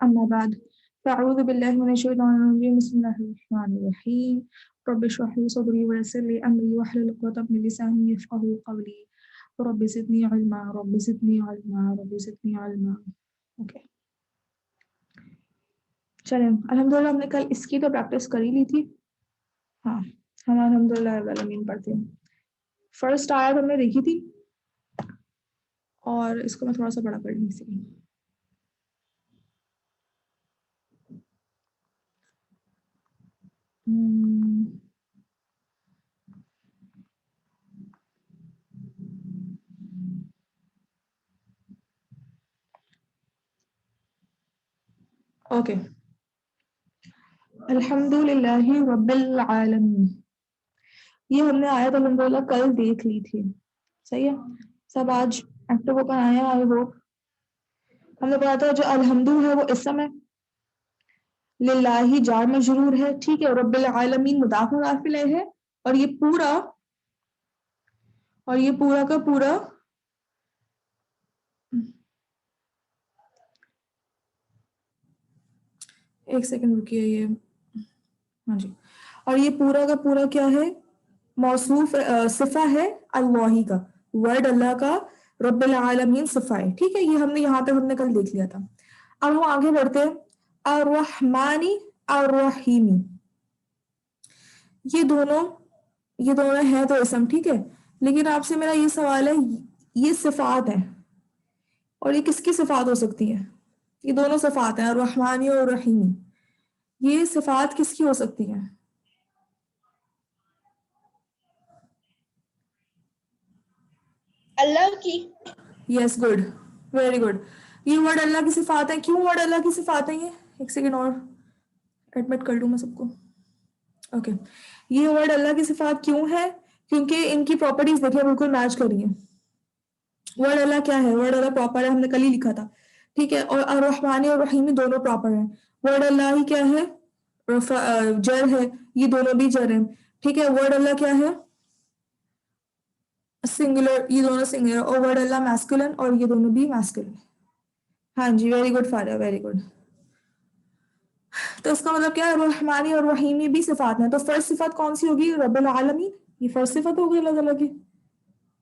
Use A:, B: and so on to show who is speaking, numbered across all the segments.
A: अम्मा बाद फ़अऊज़ु बिल्लाहि मिनश शैतानिर रजीम बिस्मिल्लाहिर रहमानिर रहीम रब्बि इश्रह ली सदरी व यस्सिर ली अमरी वहलुल उक़दतम मिन लिसानी यफ़क़हू क़ौली रब्बि ज़िदनी इल्मा रब्बि ज़िदनी इल्मा रब्बि ज़िदनी इल्मा। ओके, चलें अल्हम्दुलिल्लाह हमने कल इसकी तो प्रैक्टिस कर ही ली थी। हाँ, हम अल्हम्दुलिल्लाह रब्बिल आलमीन पढ़ते हैं। फर्स्ट आयत हमने देखी थी और इसको मैं थोड़ा सा बड़ा कर लूँ इसीलिए। ओके, अल्हम्दुलिल्लाहि रब्बिल आलमीन, ये हमने आयत अल्हम्दुलिल्लाह कल देख ली थी। सही है, सब आज एक्टिव होकर आए हैं। आई होप हमने पढ़ा था जो अल्हम्दु है वो इसम है, लिल्लाही जार मजरूर है, ठीक है, रब्बिल आलमीन मुदाफ मुदाफ इलैह है और ये पूरा का पूरा एक सेकंड रुकिए, ये हाँ जी, और ये पूरा का पूरा क्या है, मौसूफ सिफा है अल्लाही का, वर्ड अल्लाह का, रब्बिल आलमीन सिफा है, ठीक है। ये हमने यहाँ तक हमने कल देख लिया था। अब हम आगे बढ़ते हैं, अर्रहमानी अर्रहीमी, ये दोनों है तो इसम, ठीक है, लेकिन आपसे मेरा ये सवाल है, ये सिफात है और ये किसकी सिफात हो सकती है? ये दोनों सिफात हैं, अर्रहमानी और रहीमी, ये सिफात किसकी हो सकती है?
B: अल्लाह की।
A: Yes, good, very good. ये वर्ड अल्लाह की सिफात है। क्यों वर्ड अल्लाह की सिफात है? ये एक सेकेंड और एडमिट कर लूँ मैं सबको। ओके, ये वर्ड अल्लाह की सिफात क्यों है? क्योंकि इनकी प्रॉपर्टीज देखिए बिल्कुल मैच कर रही है। वर्ड अल्लाह क्या है? वर्ड अल्लाह प्रॉपर है, हमने कल ही लिखा था, ठीक है। और अर्रहमानी और रहीमी दोनों प्रॉपर हैं। वर्ड अल्लाह ही क्या है? जर है, ये दोनों भी जर हैं, ठीक है। वर्ड अल्लाह क्या है? सिंगुलर, ये दोनों सिंगुलर, और वर्ड अल्लाह मैस्कुलिन और ये दोनों भी मैस्कुलिन। हाँ जी, very good Faria, very good. तो इसका मतलब क्या है? रहमानी और रहीमी भी सिफात हैं। तो फर्स्ट सिफात कौन सी होगी? रब्बुल आलमीन, ये फर्स्ट सिफात होगी अल्लाह ताला की,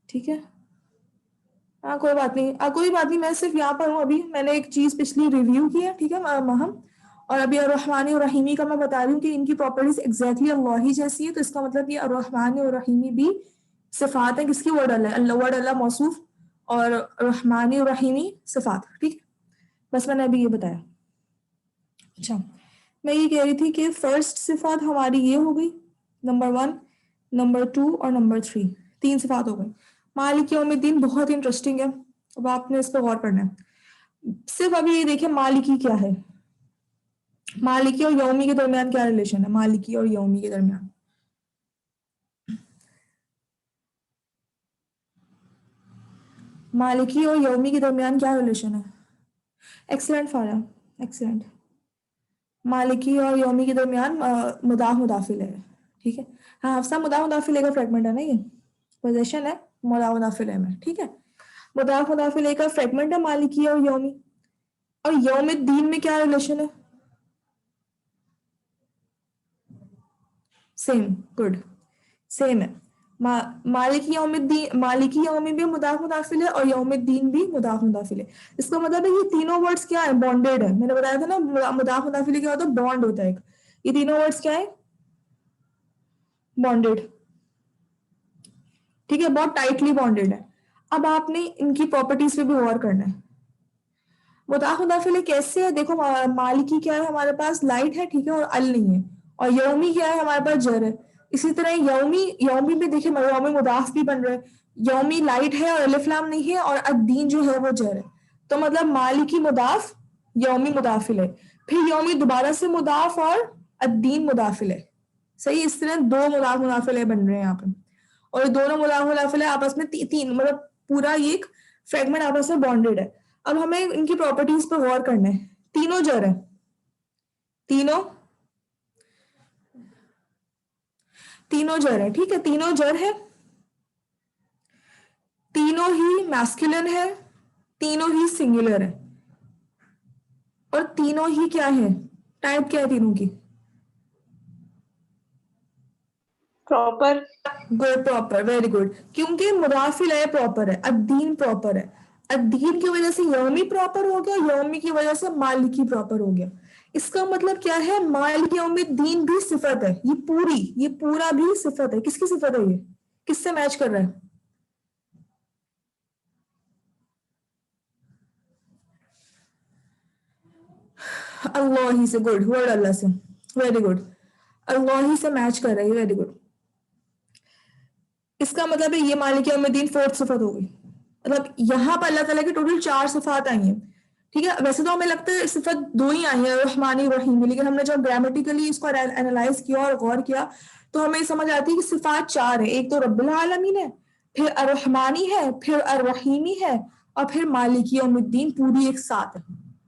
A: ठीक है। हाँ, कोई बात नहीं, कोई बात नहीं, मैं सिर्फ यहाँ पर हूँ अभी, मैंने एक चीज पिछली रिव्यू की है, ठीक है, महम, और अभी रहमानी और रहीमी का मैं बता रही हूँ कि इनकी प्रॉपर्टीज एग्जैक्टली अल्लाह ही जैसी है। तो इसका मतलब ये रहमानी और रहीमी भी सिफात है किसकी? वर्ड अल्लाह, वर्ड अल्लाह मौसूफ और रहमानी और रहीमी सिफात, ठीक है। बस मैंने अभी ये बताया। अच्छा, मैं ये कह रही थी कि फर्स्ट सिफात हमारी ये हो गई, नंबर 1, नंबर 2 और नंबर 3, 3 सिफात हो गई। मालिक यौमिद्दीन बहुत इंटरेस्टिंग है, अब आपने इस पर गौर करना है। सिर्फ अभी ये देखिए मालिकी क्या है, मालिकी और यौमी के दरमियान क्या रिलेशन है? मालिकी और यौमी के दरमियान, मालिकी और यौमी के दरमियान क्या रिलेशन है? एक्सीलेंट फारा, एक्सीलेंट। मालिकी और यौमी के दरमियान मुदाफ मुदाफिल है, ठीक है। हाँ हफ्सा, मुदाफ मुदाफिल का फ्रेगमेंट है ना, ये पोजेशन है मुदाफ मुदाफिल में, ठीक है। मुदाफ मुदाफिल का फ्रेगमेंट है मालिकी और यौमी। और यौमिद्दीन में क्या रिलेशन है? सेम, गुड, सेम है। मालिकी यौमिद्दीन, मालिकी यौमी भी मुदाफ मुदाफिल है और यौमिद्दीन भी मुदाफ मुदाफिल है। इसका मतलब है ये तीनों वर्ड्स क्या है? बॉन्डेड है। मैंने बताया था ना मुदाफ मुदाफिल क्या होता है? बॉन्ड होता है एक। ये तीनों वर्ड्स क्या है? बॉन्डेड, ठीक है, बहुत टाइटली बॉन्डेड है। अब आपने इनकी प्रॉपर्टीज पे भी गौर करना है। मुदाफ मुदाफिल कैसे है? देखो, मालिकी क्या है हमारे पास? लाइट है, ठीक है, और अल नहीं है। और यौमी क्या है हमारे पास? जर है। इसी तरह यौमी, यौमी भी देखिए, यौमी मुदाफ भी बन रहा है। यौमी लाइट है और अलिफ लाम नहीं है, और अद्दीन जो है वो जर है। तो मतलब मालिकी मुदाफ, यौमी मुदाफिल है, फिर यौमी दोबारा से मुदाफ और अद्दीन मुदाफिल है। सही, इस तरह दो मुदाफ मुदाफिल बन रहे हैं यहाँ पे। और दोनों मुदाफ मुदाफिल आपस में तीन, मतलब पूरा ये एक फ्रेगमेंट आपस में बॉन्डेड है। अब हमें इनकी प्रॉपर्टीज पर गौर करना है। तीनों जर है, तीनों तीनों जर है, ठीक है, तीनों जर है, तीनों ही मैस्कुलिन है, तीनों ही सिंगुलर है, और तीनों ही क्या है, टाइप क्या है तीनों की?
B: Proper.
A: Good, proper, very good, क्योंकि मुदाफिल है प्रॉपर है, अद्दीन प्रॉपर है, अद्दीन की वजह से यौमी प्रॉपर हो गया, यौमी की वजह से मालिकी प्रॉपर हो गया। इसका मतलब क्या है, मालिक यौमिद्दीन भी सिफत है, ये पूरा भी सिफत है। किसकी सिफत है ये, किससे मैच कर रहा है? अल्लाह ही से, गुड वर्ड, अल्लाह से, वेरी गुड, अल्लाह ही से मैच कर रही है, वेरी गुड। इसका मतलब है ये मालिक यौमिद्दीन फोर्थ सिफत हो गई। मतलब यहाँ पर अल्लाह ताला की टोटल 4 सिफात आई हैं, ठीक है। वैसे तो हमें लगता है सिफत 2 ही आई है, रहमानी रहीम, लेकिन हमने जब ग्रामेटिकली इसको एनालाइज किया और गौर किया तो हमें समझ आती है कि सिफात 4 है। एक तो रब्बुल आलमीन है, फिर अर्रहमानी है, फिर अर्रहीमी है, और फिर मालिकी यौमिद्दीन, पूरी एक साथ है,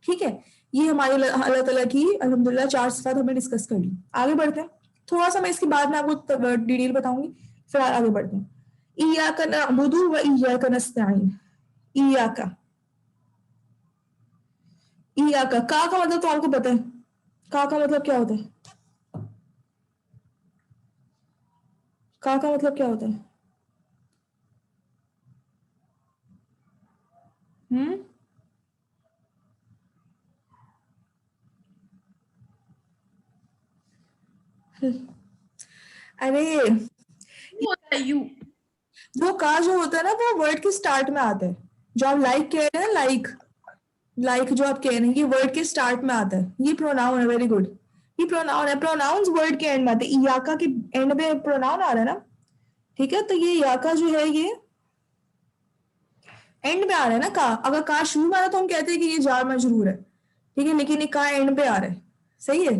A: ठीक है। ये हमारी अल्लाह ताला की अल्हम्दुलिल्लाह 4 सिफात हमने डिस्कस कर ली। आगे बढ़ते हैं, थोड़ा सा मैं इसके बाद में आपको डिटेल बताऊंगी, फिर आगे बढ़ते हैं। इय्याका नअबुदु व इय्याका नस्तईन। इय्याका, इय्याका का मतलब तो आपको पता है, का मतलब क्या होता है? का मतलब क्या होता है? हम्म, अरे
B: होता है यू।
A: वो का जो होता है ना, वो वर्ड के स्टार्ट में आता है। जो आप लाइक कह रहे हैं, लाइक, लाइक जो आप कह रहे हैं, ये वर्ड के स्टार्ट में आता है, ये प्रोनाउन है, वेरी गुड। ये प्रोनाउन है, प्रोनाउंस वर्ड के एंड में आते हैं, इयाका के एंड में प्रोनाउन आ रहा है ना, ठीक है। तो ये याका जो है ये एंड में आ रहा है ना, का अगर का शुरू में आ रहा तो हम कहते हैं कि ये जार मजरूर है, ठीक है, लेकिन ये का एंड पे आ रहा है, सही है।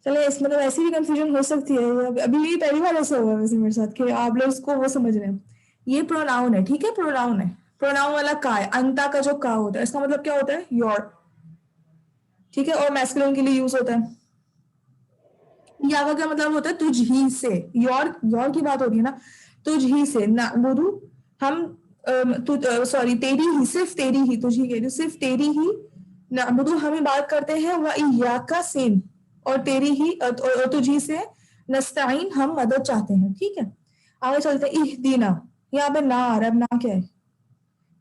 A: चले, इसमें तो ऐसी भी कंफ्यूजन हो सकती है, अभी ये पहली बार ऐसा हुआ वैसे मेरे साथ कि आप लोग इसको वो समझ रहे हैं। ये प्रोनाउन है, ठीक है, प्रोनाउन है, प्रोनाउन वाला का है, अंता का जो का होता है, इसका मतलब क्या होता है, योर, ठीक है, और मैस्कुलिन के लिए यूज होता है। या का क्या मतलब होता है, तुझ ही से, योर की बात हो रही है ना, तुझ ही से ना बुदू, हम सॉरी, तेरी ही, सिर्फ तेरी ही, तुझ ही कह रही हूँ, सिर्फ तेरी ही ना बुदू हम बात करते हैं, वह इय्याका सेम, और तेरी ही और तुझी से नस्ताइन हम मदद चाहते हैं, ठीक है। आगे चलते हैं, इहदीना, यहाँ पे ना आ रहा है, अब ना क्या है?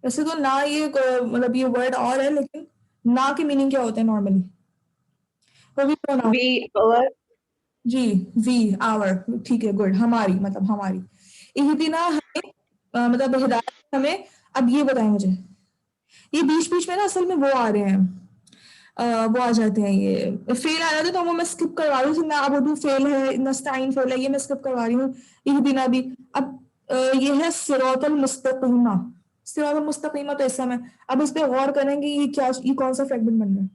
A: वैसे तो ना ये मतलब ये वर्ड और है, लेकिन ना के मीनिंग क्या होते हैं नॉर्मली? वो भी प्रोनाउन,
B: वी और
A: जी, वी, आवर, ठीक है, गुड, हमारी, मतलब हमारी, इहदीना हमें, मतलब हिदायत हमें। अब ये बताएं मुझे, ये बीच बीच में ना असल में वो आ रहे हैं, वो आ जाते हैं, ये फेल आ जाते हैं, तो वो मैं स्किप करवा रही हूँ, ना अब फेल है, नस्ताइन फेल है, ये मैं स्किप करवा रही हूँ। इहदीना भी। अब ये है सिरातल मुस्तकीमा, सिरातल मुस्तकीमा, तो इस समय अब इस पे गौर करेंगे, ये क्या, ये कौन सा फ्रेगमेंट बन रहा है?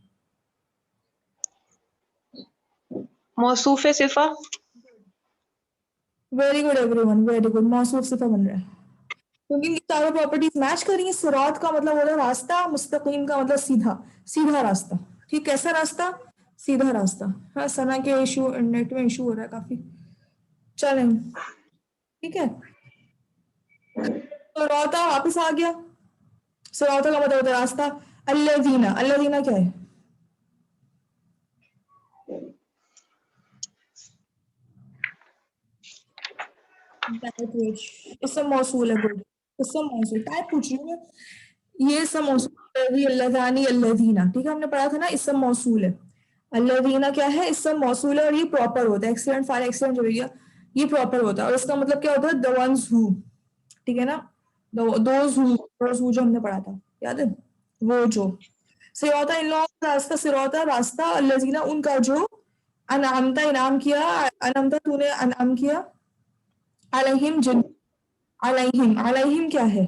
B: मौसूफ सिफा।
A: Very good everyone, very good, मौसूफ सिफा बन रहा है, क्योंकि ये चारों प्रॉपर्टीज मैच कर रही है। सिरात का मतलब होता है रास्ता, मुस्तकीम का मतलब सीधा, सीधा रास्ता, ठीक, कैसा रास्ता, सीधा रास्ता। हाँ, सना के इशू, नेट में इशू हो रहा है काफी, चलें, ठीक है। तो रौता वापस आ गया, सिराता का मतलब होता है रास्ता। अल्लज़ीना, अल्लज़ीना क्या है? इसम मौसूल है, गुड, इसम मौसूल, टाइप पूछ रही हूँ मैं, ये इसम मौसूल है, अल्लज़ानी अल्लज़ीना, ठीक है, हमने पढ़ा था ना, इसम मौसूल है। अल्लज़ीना क्या है, इसम मौसूल है, और ये प्रॉपर होता है, एक्सीलेंट, फार एक्सीलेंट जो भैया, ये प्रॉपर होता है, और इसका मतलब क्या होता है, द वंस हु, ठीक है ना, दोज हु जो हमने पढ़ा था, याद है, वो जो सिरौता, इन लोगों का रास्ता, सिरौता रास्ता, अल्लज़ीना उनका जो, अनअमता इनाम किया, अनअमता तूने अनअम किया, अलैहिम जिन, अलैहिम, अलैहिम क्या है,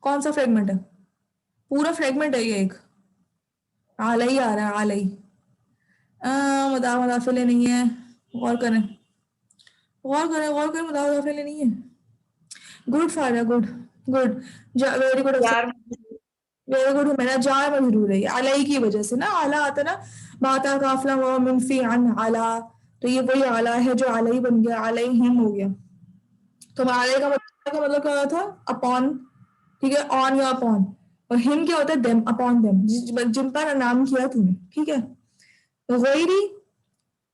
A: कौन सा फ्रेगमेंट है? पूरा फ्रेगमेंट है ये एक, अलई आ रहा है, अलई, मुदाफिले नहीं है, गौर करें, गौर करें, गौर करें, मुदाफिले नहीं है, गुड फारा, गुड, गुड, वेरी गुड,
B: यार
A: वेरी गुड, मेरा जार मजरूर है, अलई की वजह से ना, आला आता ना, बाता काफला हुआ मिनफी अन आला, तो ये वही आला है जो अलई बन गया, अलई हिम हो गया। तो आले का मतलब क्या था, अपॉन, ठीक है, ऑन या अपॉन, और हिम क्या होता है, देम, अपॉन देम, जिन पर नाम किया तूने, ठीक है। गैरी,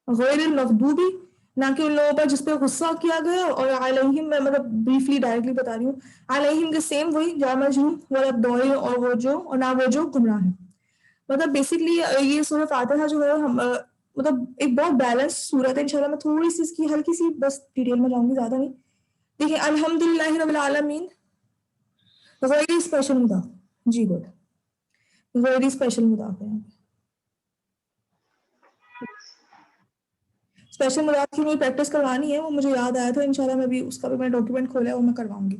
A: गैर मगदूबी, ना कि उन लोगों पर जिस पे गुस्सा किया गया, और अलैहिम मैं मतलब ब्रीफली डायरेक्टली बता रही हूँ, अलैहिम के सेम वही जा मजरूम वाला दौर, और वो जो, और ना वो जो गुमराह है। मतलब बेसिकली ये सूरह फातिहा जो है हम मतलब एक बहुत बैलेंस सूरत है। इंशाल्लाह मैं थोड़ी सी इसकी हल्की सी बस डिटेल में जाऊंगी, ज्यादा नहीं। देखिए, अल्हम्दुलिल्लाहि रब्बिल आलमीन, गैर स्पेशल मुदाफ, जी गुड, गैर स्पेशल मुदाफ है। स्पेशल मुदाफ की मुझे प्रैक्टिस करवानी है, वो मुझे याद आया था, इंशाल्लाह मैं भी उसका भी मैं डॉक्यूमेंट खोला है, वो मैं करवाऊंगी,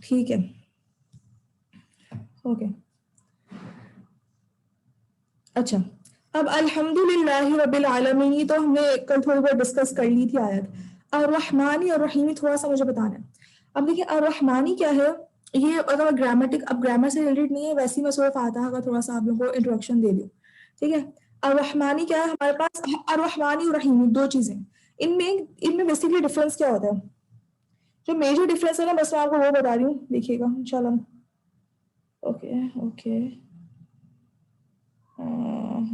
A: ठीक है। ओके, अच्छा, अब अल्हम्दुलिल्लाहि रब्बिल आलमीन, ये तो हमने कल थोड़ी बहुत डिस्कस कर ली थी आयत। अर्रहमानी और रहीमी थोड़ा सा मुझे बताना है। अब देखिए, अर्रहमानी क्या है, ये अगर ग्रामेटिक, अब ग्रामर से रिलेटेड नहीं है, वैसे ही मैं सूरह फातिहा का थोड़ा सा आप लोगों को इंट्रोडक्शन दे दूं, ठीक है। अर्रहमानी क्या है, हमारे पास अर्रहमानी और रहीमी दो चीजें, इनमें इनमें बेसिकली डिफरेंस क्या होता है, जो मेजर डिफरेंस है ना, बस मैं आपको वो बता रही हूँ, देखिएगा इंशाल्लाह। ओके, ओके,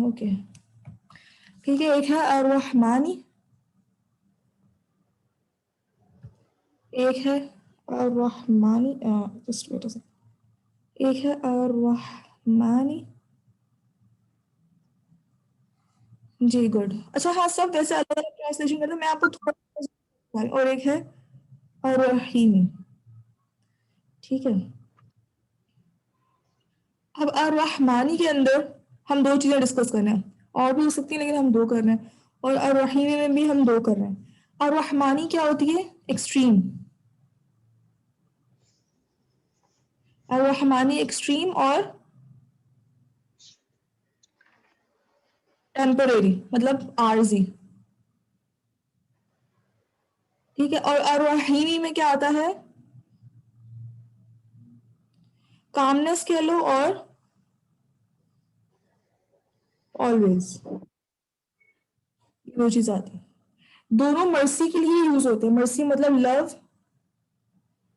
A: ओके, ठीक है। एक है अर्रहमानी, एक है अर्रहमानी, जस्ट वेट अ सेकंड, एक है अर्रहमानी, जी गुड, अच्छा हाँ, सब वैसे अलग अलग ट्रांसलेशन करते हैं, मैं आपको थोड़ा, और एक है अर्रहीमी, ठीक है। अब अर्रहमानी के अंदर हम दो चीजें डिस्कस कर रहे हैं, और भी हो सकती है लेकिन हम दो कर रहे हैं, और अर्रहीमी में भी हम दो कर रहे हैं। अर्रहमानी क्या होती है, एक्सट्रीम, अर्रहमानी एक्सट्रीम और टेम्परेरी, मतलब आरजी, ठीक है। और अर्रहीमी में क्या आता है, कामनेस कह लो, और ऑलवेज, दो चीज आती है, दोनों मर्सी के लिए यूज होते हैं, मर्सी मतलब लव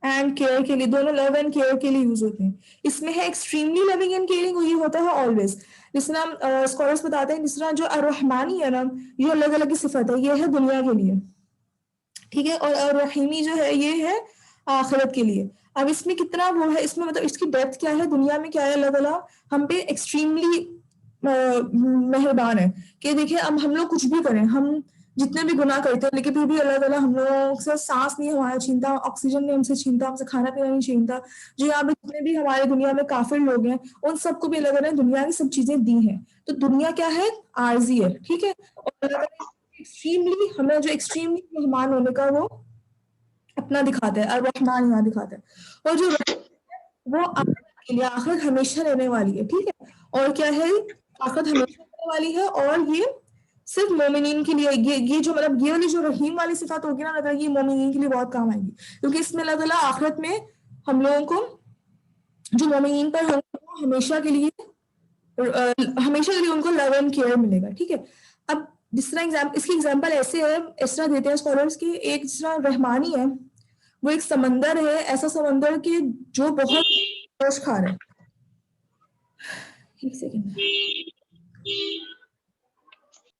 A: एंड केयर के लिए, दोनों लव एंड केयर के लिए यूज होते हैं। इसमें है एक्सट्रीमली लविंग एंड केयरिंग, ये होता है ऑलवेज। जिस तरह स्कॉलर्स बताते हैं, जिस तरह जो अर्रहमानी है ना, ये अलग अलग की सिफत है, ये है दुनिया के लिए, ठीक है, और अर्रहीमी जो है ये है आखिरत के लिए। अब इसमें कितना वो है, इसमें मतलब इसकी डेप्थ क्या है, दुनिया में क्या है, अल्लाह ताला हम पे एक्सट्रीमली मेहरबान है, कि देखिए अब हम लोग कुछ भी करें, हम जितने भी गुनाह करते हैं, लेकिन फिर भी अल्लाह ताला हम लोगों से सांस नहीं हमारा छीनता, ऑक्सीजन नहीं हमसे छीनता, हमसे खाना पीना नहीं छीनता। जो यहाँ पे जितने भी हमारे दुनिया में काफिर लोग हैं, उन सबको भी अल्लाह ताला ने दुनिया की सब चीजें दी हैं। तो दुनिया क्या है, आरजी है, ठीक है। और अल्लाह ताला एक्सट्रीमली हमें, जो एक्सट्रीमली मेहमान होने का वो अपना दिखाता है, और रहमान यहाँ दिखाता है। और जो वो आखिरत के लिए, आखिरत हमेशा रहने वाली है, ठीक है। और क्या है, आखिरत हमेशा रहने वाली है, और ये सिर्फ मोमिनीन के लिए, ये जो मतलब ये वाली जो रहीम वाली सिफात होगी ना, अल्लाह ताला, ये मोमिनीन के लिए बहुत काम आएगी, क्योंकि इसमें अल्लाह ताला आखिरत में हम लोगों को, जो मोमिनीन पर होंगे, वो हमेशा के लिए, हमेशा के लिए उनको लव एंड केयर मिलेगा, ठीक है। अब जिस तरह इसकी एग्जांपल ऐसे है, इस तरह देते हैं स्कॉलर्स की, एक जिस तरह रहमानी है, वो एक समंदर है, ऐसा समंदर कि जो बहुत जोश खा रहा है, एक सेकेंड,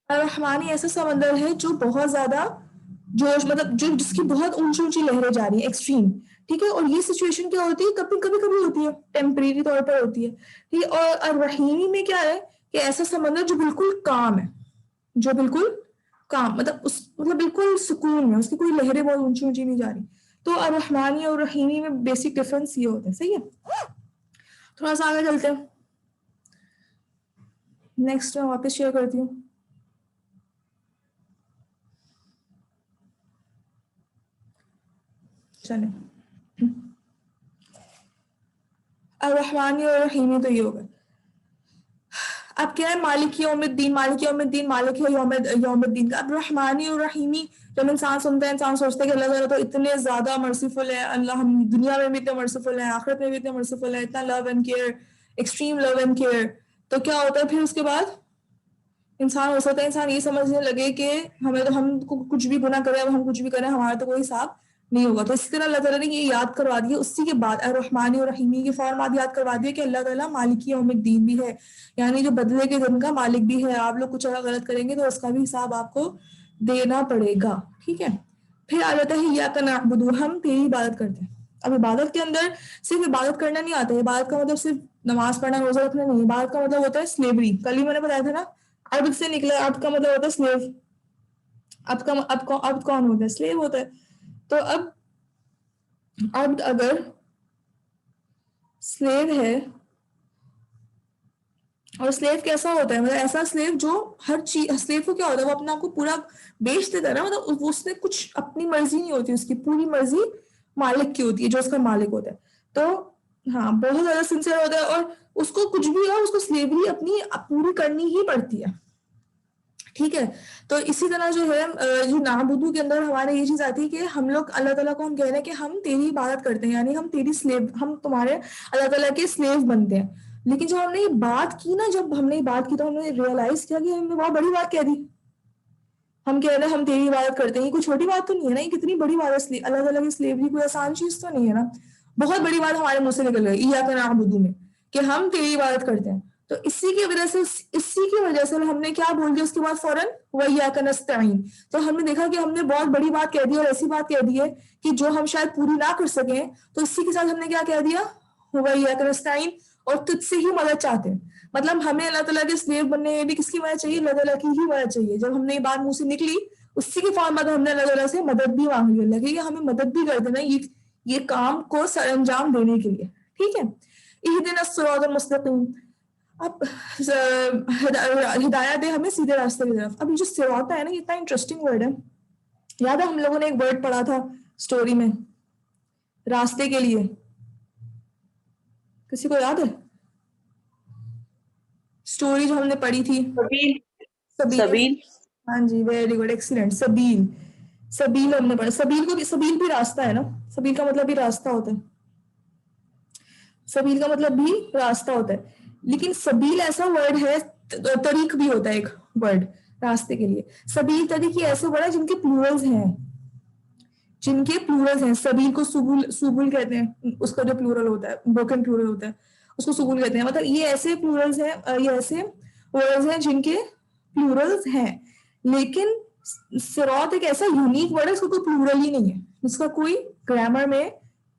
A: रहमानी ऐसा समंदर है जो बहुत ज्यादा जोश, मतलब जो जिसकी बहुत ऊंची ऊंची लहरें जा रही है, एक्सट्रीम, ठीक है। और ये सिचुएशन क्या होती है, कभी कभी कभी होती है, टेम्परेरी तौर पर होती है, ठीक है। और रहीमी में क्या है, कि ऐसा समंदर जो बिल्कुल काम है, जो बिल्कुल काम, मतलब उस मतलब बिल्कुल सुकून में, उसकी कोई लहरें बहुत ऊंची ऊंची नहीं जा रही। तो अर्रहमानी और रहीमी में बेसिक डिफरेंस ये होता है, सही है। थोड़ा सा आगे चलते हैं, नेक्स्ट मैं वापस शेयर करती हूँ, चले। अर्रहमानी और रहीमी तो ये हो गए। अब क्या है, मालिक यौमिद्दीन, मालिक यौमिद्दीन, मालिक है यौमिद्दीन का। अब रहमानी और रहीमी, जब इंसान सुनता है, इंसान सोचता है कि अल्लाह ताला तो इतने ज्यादा मर्सीफुल है, अल्लाह हम दुनिया में भी इतने मर्सीफुल है, आखिरत में भी इतने मर्सीफुल है, इतना love and care, extreme love and care. तो क्या होता है फिर उसके बाद, इंसान हो सकता है इंसान ये समझने लगे कि हमें तो, हम कुछ भी गुनाह करें, अब हम कुछ भी करें, हमारा तो कोई हिसाब नहीं होगा। तो इसी तरह अल्लाह ताला ने ये याद करवा दिया, उसी के बाद अर्रहमानी और रहीमी के फौरन बाद याद करवा दिया कि अल्लाह ताला मालिकी यौमिद्दीन भी है, यानी जो बदले के दिन का मालिक भी है। आप लोग कुछ अगर गलत करेंगे तो उसका भी हिसाब आपको देना पड़ेगा, ठीक है। फिर आ जाता है इय्याका नअबुदु, हम तेरी इबादत करते हैं। अब इबादत के अंदर सिर्फ इबादत करना नहीं आता है। इबादत का मतलब सिर्फ नमाज पढ़ना, रोजा रखना नहीं। इबादत का मतलब होता है स्लेवरी। कल ही मैंने बताया था ना, अब्द से निकला, अब्द का मतलब होता है स्लेव। अब्द कौन होता है? स्लेव होता है। तो अब अब्द अगर स्लेव है, और स्लेव कैसा होता है? मतलब ऐसा स्लेव जो हर चीज, स्लेव को क्या होता है, वो अपना को पूरा बेच देता है ना, मतलब उसने कुछ अपनी मर्जी नहीं होती, उसकी पूरी मर्जी मालिक की होती है, जो उसका मालिक होता है। तो हाँ, बहुत ज्यादा सिंसियर होता है, और उसको कुछ भी हो, उसको स्लेवरी अपनी पूरी करनी ही पड़ती है, ठीक है। तो इसी तरह जो है जो नाबुदू के अंदर हमारे ये चीज आती है कि हम लोग अल्लाह ताला को हम कह रहे हैं कि हम तेरी इबादत करते हैं, यानी हम तेरी स्लेव, हम तुम्हारे अल्लाह ताला के स्लेव बनते हैं। लेकिन जब हमने ये बात की ना, जब हमने ये बात की तो हमने रियलाइज किया कि हमने बहुत बड़ी बात कह दी। हम कह रहे हैं हम तेरी इबादत करते हैं, ये कोई छोटी बात तो नहीं है ना, ये कितनी बड़ी बात है। अल्लाह ताला की स्लेवरी कोई आसान चीज तो नहीं है ना। बहुत बड़ी बात हमारे मुंह से निकल गई इय्याका नअबुदु में, कि हम तेरी इबादत करते हैं। तो इसी की वजह से हमने क्या बोल दिया उसके बाद फौरन, व इय्याका नस्तईन। तो हमने देखा कि हमने बहुत बड़ी बात कह दी, और ऐसी बात कह दी है कि जो हम शायद पूरी ना कर सके। तो इसी के साथ हमने क्या कह दिया, व इय्याका नस्तईन, और तुझसे ही मदद चाहते हैं। मतलब हमें अल्लाह ताला के स्लेव बनने में भी किसकी मदद चाहिए? अल्लाह ताला की ही मदद चाहिए। जब हमने ये बात मुंह से निकली, उसी के फौरन बाद हमने अल्लाह ताला से मदद भी मांगी, अल्लाह की हमें मदद भी कर देना ये काम को सरअंजाम देने के लिए, ठीक है। इहदिना सिरातल मुस्तकीम, अब हिदायत दे हमें सीधे रास्ते की तरफ। अब ये जो सिरात है ना, ये इतना इंटरेस्टिंग वर्ड है। याद है हम लोगों ने एक वर्ड पढ़ा था स्टोरी में, रास्ते के लिए, किसी को याद है? स्टोरी जो हमने पढ़ी थी,
B: सबील।
A: सबील।
B: सबील।
A: हाँ जी, वेरी गुड, एक्सीलेंट। सबील, सबील हमने पढ़ा। सबील भी रास्ता है ना, सबील का मतलब भी रास्ता होता है, सबील का मतलब भी रास्ता होता है। लेकिन सबील ऐसा वर्ड है, तरीक भी होता है एक वर्ड रास्ते के लिए। सबील, तरीक ये ऐसे वर्ड है जिनके प्लूरल्स हैं, सबील को सुबुल, सुबुल कहते हैं, उसका जो प्लूरल होता है, ब्रोकन प्लूरल होता है, उसको सुबुल कहते हैं। मतलब ये ऐसे प्लूरल्स हैं, ये ऐसे वर्ड्स हैं जिनके प्लूरल्स हैं। लेकिन सिरात एक ऐसा यूनिक वर्ड है, उसका कोई प्लूरल ही नहीं है, उसका कोई ग्रामर में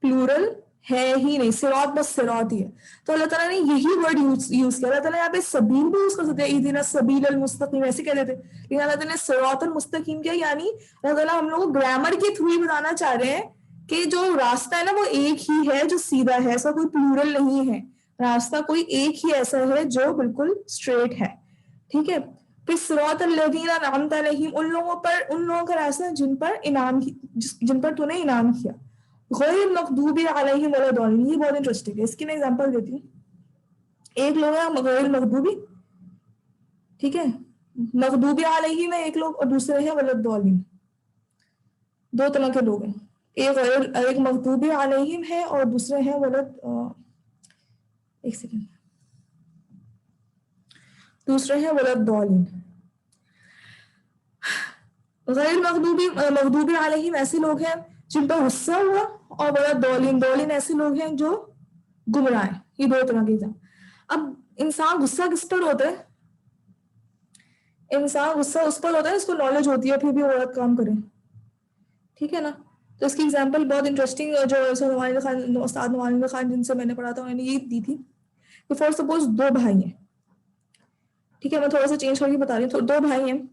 A: प्लूरल है ही नहीं। सिरात बस सिरात ही है। तो अल्लाह ताला ने यही वर्ड यूज किया। अल्लाह ताला यहाँ पे सबील भी यूज कर सकते हैं, इहदिना सबील अल मुस्तकीम ऐसे कह देते, लेकिन अल्लाह ताला ने सिरात अल मुस्तकीम किया, यानी अल्लाह ताला हम लोग को ग्रामर के थ्रू ही बताना चाह रहे हैं कि जो रास्ता है ना, वो एक ही है जो सीधा है, ऐसा कोई प्लूरल नहीं है। रास्ता कोई एक ही ऐसा है जो बिल्कुल स्ट्रेट है, ठीक है। फिर सिरात अल्लज़ीना अनअमता अलैहिम, उन लोगों का रास्ता जिन पर तूने इनाम किया। गैर मग़दूबि अलैहिम वलद्दालिन, ये बहुत इंटरेस्टिंग है, इसकी मैं एग्जांपल देती हूँ। एक लोग है गैर मग़दूबी, ठीक है, मग़दूबी अलैहिम है एक लोग, और दूसरे हैं वलद्दालिन। दो तरह के लोग हैं, एक मग़दूबी अलैहिम है और दूसरे हैं एक सेकंड, दूसरे हैं वलद्दालिन। गैर मग़दूबी अलैहिम ऐसे लोग हैं जिन पर गुस्सा हुआ, और वलद्दालिन ऐसे लोग हैं जो गुमराह हैं। ये दो तरह के एग्जाम। अब इंसान गुस्सा किस पर होता है? इंसान गुस्सा उस पर होता है इसको नॉलेज होती है, फिर भी वो गलत काम करे, ठीक है ना। तो इसकी एग्जांपल बहुत इंटरेस्टिंग जो उस्ताद नवानिदा खान जिनसे मैंने पढ़ा था, उन्होंने ये दी थी कि फॉर सपोज दो भाई हैं, ठीक है, मैं थोड़ा सा चेंज करके बता रही हूँ। दो भाई हैं,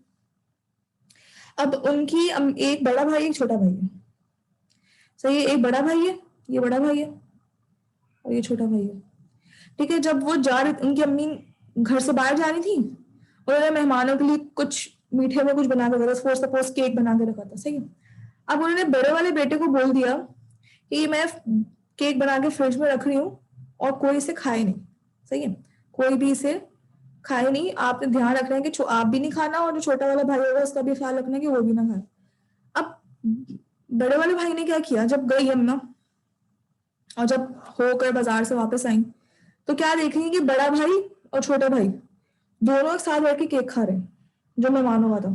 A: अब उनकी एक बड़ा भाई एक छोटा भाई है, सही है। एक बड़ा भाई है, ये बड़ा भाई है, और ये छोटा भाई है, ठीक है। जब वो जा रही, उनकी अम्मी घर से बाहर जा रही थी, उन्होंने मेहमानों के लिए कुछ मीठे में कुछ बना के रखा था, फॉर सपोज केक बना के रखा था, सही है। अब उन्होंने बड़े वाले बेटे को बोल दिया कि मैं केक बना के फ्रिज में रख रही हूँ और कोई इसे खाए नहीं, सही है, कोई भी इसे खाए नहीं। आपने ध्यान रखना है कि आप भी नहीं खाना, और जो छोटा वाला भाई होगा उसका भी ख्याल रखना है कि वो भी ना खाए। अब बड़े वाले भाई ने क्या किया, जब गई अम्मा और जब होकर बाजार से वापस आई, तो क्या देखेंगे कि बड़ा भाई और छोटा भाई दोनों एक साथ बैठ के केक खा रहे हैं, जो मेहमान हुआ था।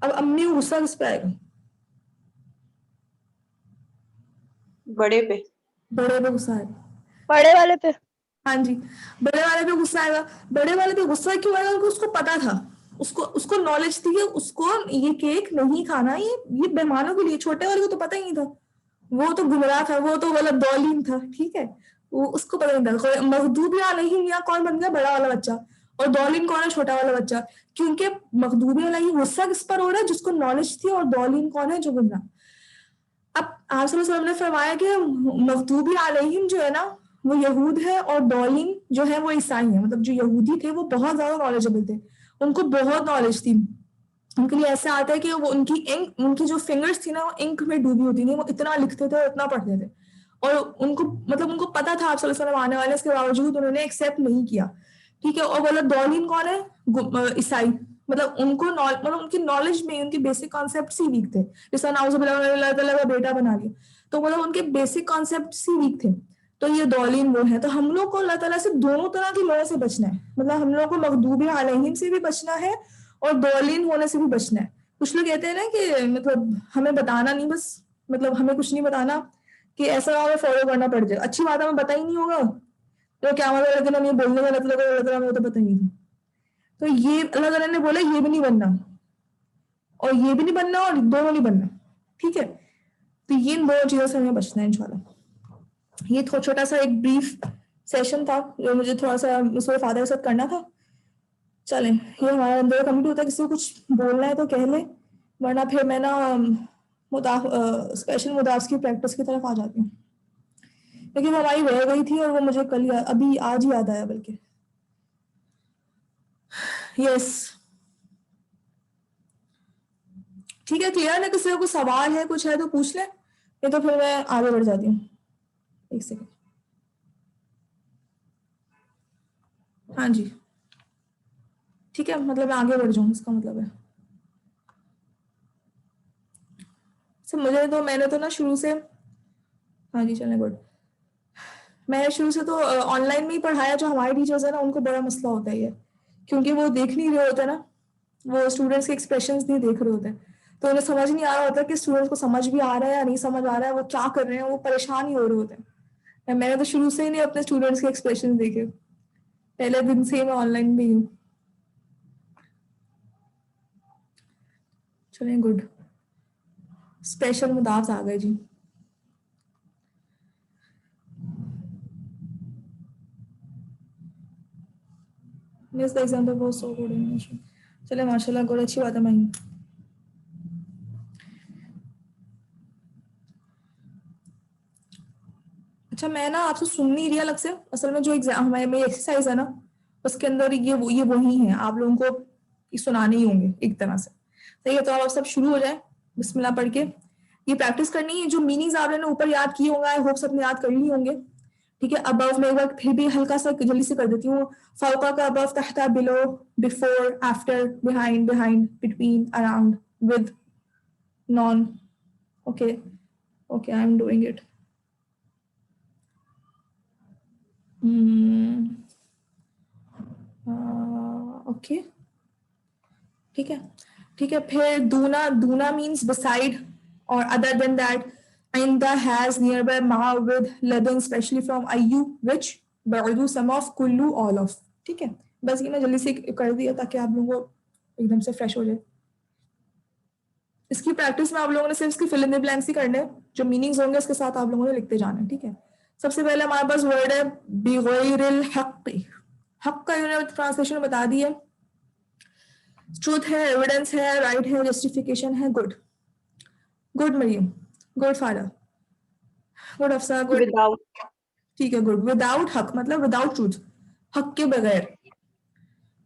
A: अब अम्मी को गुस्सा किस पे आएगा?
B: बड़े पे।
A: बड़े पे गुस्सा आएगा।
C: बड़े वाले पे।
A: हाँ जी, बड़े वाले पे गुस्सा आएगा। बड़े वाले पे गुस्सा क्यों आएगा? क्योंकि उसको पता था, उसको नॉलेज थी कि उसको ये केक नहीं खाना, ये मेहमानों के लिए। छोटे वाले को तो पता ही नहीं था, वो तो गुमराह था, वो तो मतलब दौलीन था, ठीक है, वो उसको पता नहीं था। मखदूब अलैहिम यहाँ कौन बन गया? बड़ा वाला बच्चा। और दौलीन कौन है? छोटा वाला बच्चा। क्योंकि मखदूब अलैहिम गुस्सा किस पर हो रहा है? जिसको नॉलेज थी। और दौलीन कौन है? जो गुमराह। अब आप सल्लल्लाहु अलैहि वसल्लम ने फरमाया कि मखदूबी अलैहिम जो है ना, वो यहूद है, और दौलीन जो है वो ईसाई है। मतलब जो यहूदी थे वो बहुत ज्यादा नॉलेजेबल थे, उनको बहुत नॉलेज थी। उनके लिए ऐसे आता है कि वो उनकी जो फिंगर्स थी ना, वो इंक में डूबी होती थी। वो इतना लिखते थे और इतना पढ़ते थे, और उनको पता था आप सल्लल्लाहु अलैहि वसल्लम आने वाले, इसके बावजूद उन्होंने एक्सेप्ट नहीं किया, ठीक है। और बोला दौलीन कौन है? ईसाई। मतलब उनकी नॉलेज में उनके बेसिक कॉन्सेप्ट ही वीक थे। जैसा नाउजुबिल्लाह का बेटा बना लिया, तो मतलब उनके बेसिक कॉन्सेप्ट ही वीक थे। तो ये दौलीन वो है। तो हम लोग को अल्लाह ताला से दोनों तरह के लोगों से बचना है। मतलब हम लोग को मखदूबी अलैहिम से भी बचना है और दौलीन होने से भी बचना है। कुछ लोग कहते हैं ना कि मतलब हमें बताना नहीं, बस मतलब हमें कुछ नहीं बताना कि ऐसा हमें फॉलो करना पड़ जाए। अच्छी बात हमें पता ही नहीं होगा तो क्या मतलब, लेकिन हम ये बोलने का मतलब हमें तो पता ही नहीं। तो ये अल्लाह ताला ने बोला ये भी नहीं बनना और ये भी नहीं बनना और दोनों नहीं बनना, ठीक है। तो ये इन दोनों चीजों से हमें बचना है इंशाल्लाह। ये छोटा सा एक ब्रीफ सेशन था जो मुझे थोड़ा सा उसके फादर के साथ करना था। चलें, ये हमारा अंदर कमिटी होता है, किसी को कुछ बोलना है तो कह ले, वरना फिर मैं ना स्पेशल मुदाफ की प्रैक्टिस की तरफ आ जाती हूँ, क्योंकि वो हमारी रह गई थी और वो मुझे अभी आज ही याद आया बल्कि। यस, ठीक है, क्लियर है? किसी को कुछ सवाल है, कुछ है तो पूछ ले, नहीं तो फिर मैं आगे बढ़ जाती हूँ। एक सेकंड। हाँ जी, ठीक है, मतलब मैं आगे बढ़ जाऊँ इसका मतलब है। मैंने तो ना शुरू से, हाँ जी चलें, गुड। मैं शुरू से तो ऑनलाइन में ही पढ़ाया। जो हमारे टीचर्स है ना, उनको बड़ा मसला होता है ये, क्योंकि वो देख नहीं रहे होते ना, वो स्टूडेंट्स के एक्सप्रेशंस नहीं देख रहे होते, तो उन्हें समझ नहीं आ रहा होता कि स्टूडेंट्स को समझ भी आ रहा है या नहीं समझ आ रहा है, वो क्या कर रहे हैं, वो परेशान ही हो रहे होते हैं। मैंने तो शुरू से ही नहीं अपने स्टूडेंट्स के एक्सप्रेशन देखे, पहले दिन से ही मैं ऑनलाइन में ही हूँ। चलें, गुड। स्पेशल मुदाफ आ गए जी। Yes, the example was so good in English. चले माशाल्लाह, गुड, अच्छी बात है। मैं अच्छा, मैं ना आपसे सुन नहीं रही अलग से। असल में जो एग्जाम हमारे मेरी एक्सरसाइज है ना, उसके अंदर ये वही है, आप लोगों को ये सुनाने ही होंगे एक तरह से, सही है। तो आप सब शुरू हो जाए बिस्मिल्लाह पढ़ के। ये प्रैक्टिस करनी है। जो मीनिंग्स आपने ऊपर याद किए होंगे, आई होप सबने याद कर ली होंगे, ठीक है। अबव में एक बार फिर भी हल्का सा जल्दी से कर देती हूँ। फौका का अबव, तहता below, before, after, behind, between, around, with, none. Okay okay, I am doing it. Okay, ठीक है, ठीक है। फिर दूना, दूना means beside or other than that. Inda has, nearby, ma, with, ladun, especially from, ayu, which, ba'du, some of, kullu, all of, ठीक है। बस ये मैं जल्दी से कर दिया ताकि आप लोगों को एकदम से फ्रेश हो जाए। इसकी प्रैक्टिस में आप लोगों ने सिर्फ इसकी फिल इन द ब्लैंक्स ही करने हैं, जो मीनिंग्स होंगे उसके साथ आप लोगों ने लिखते जाना है, ठीक है। सबसे पहले हमारे पास वर्ड है बिगैरिल हक़। हक का इन्होंने ट्रांसलेशन बता दी है। ट्रूथ है, एविडेंस है, राइट है, जस्टिफिकेशन है। Good, good Mariam, good father, good Afsa, good,
B: without.
A: ठीक है, गुड। विदाउट हक मतलब विदाउट ट्रूथ, हक के बगैर।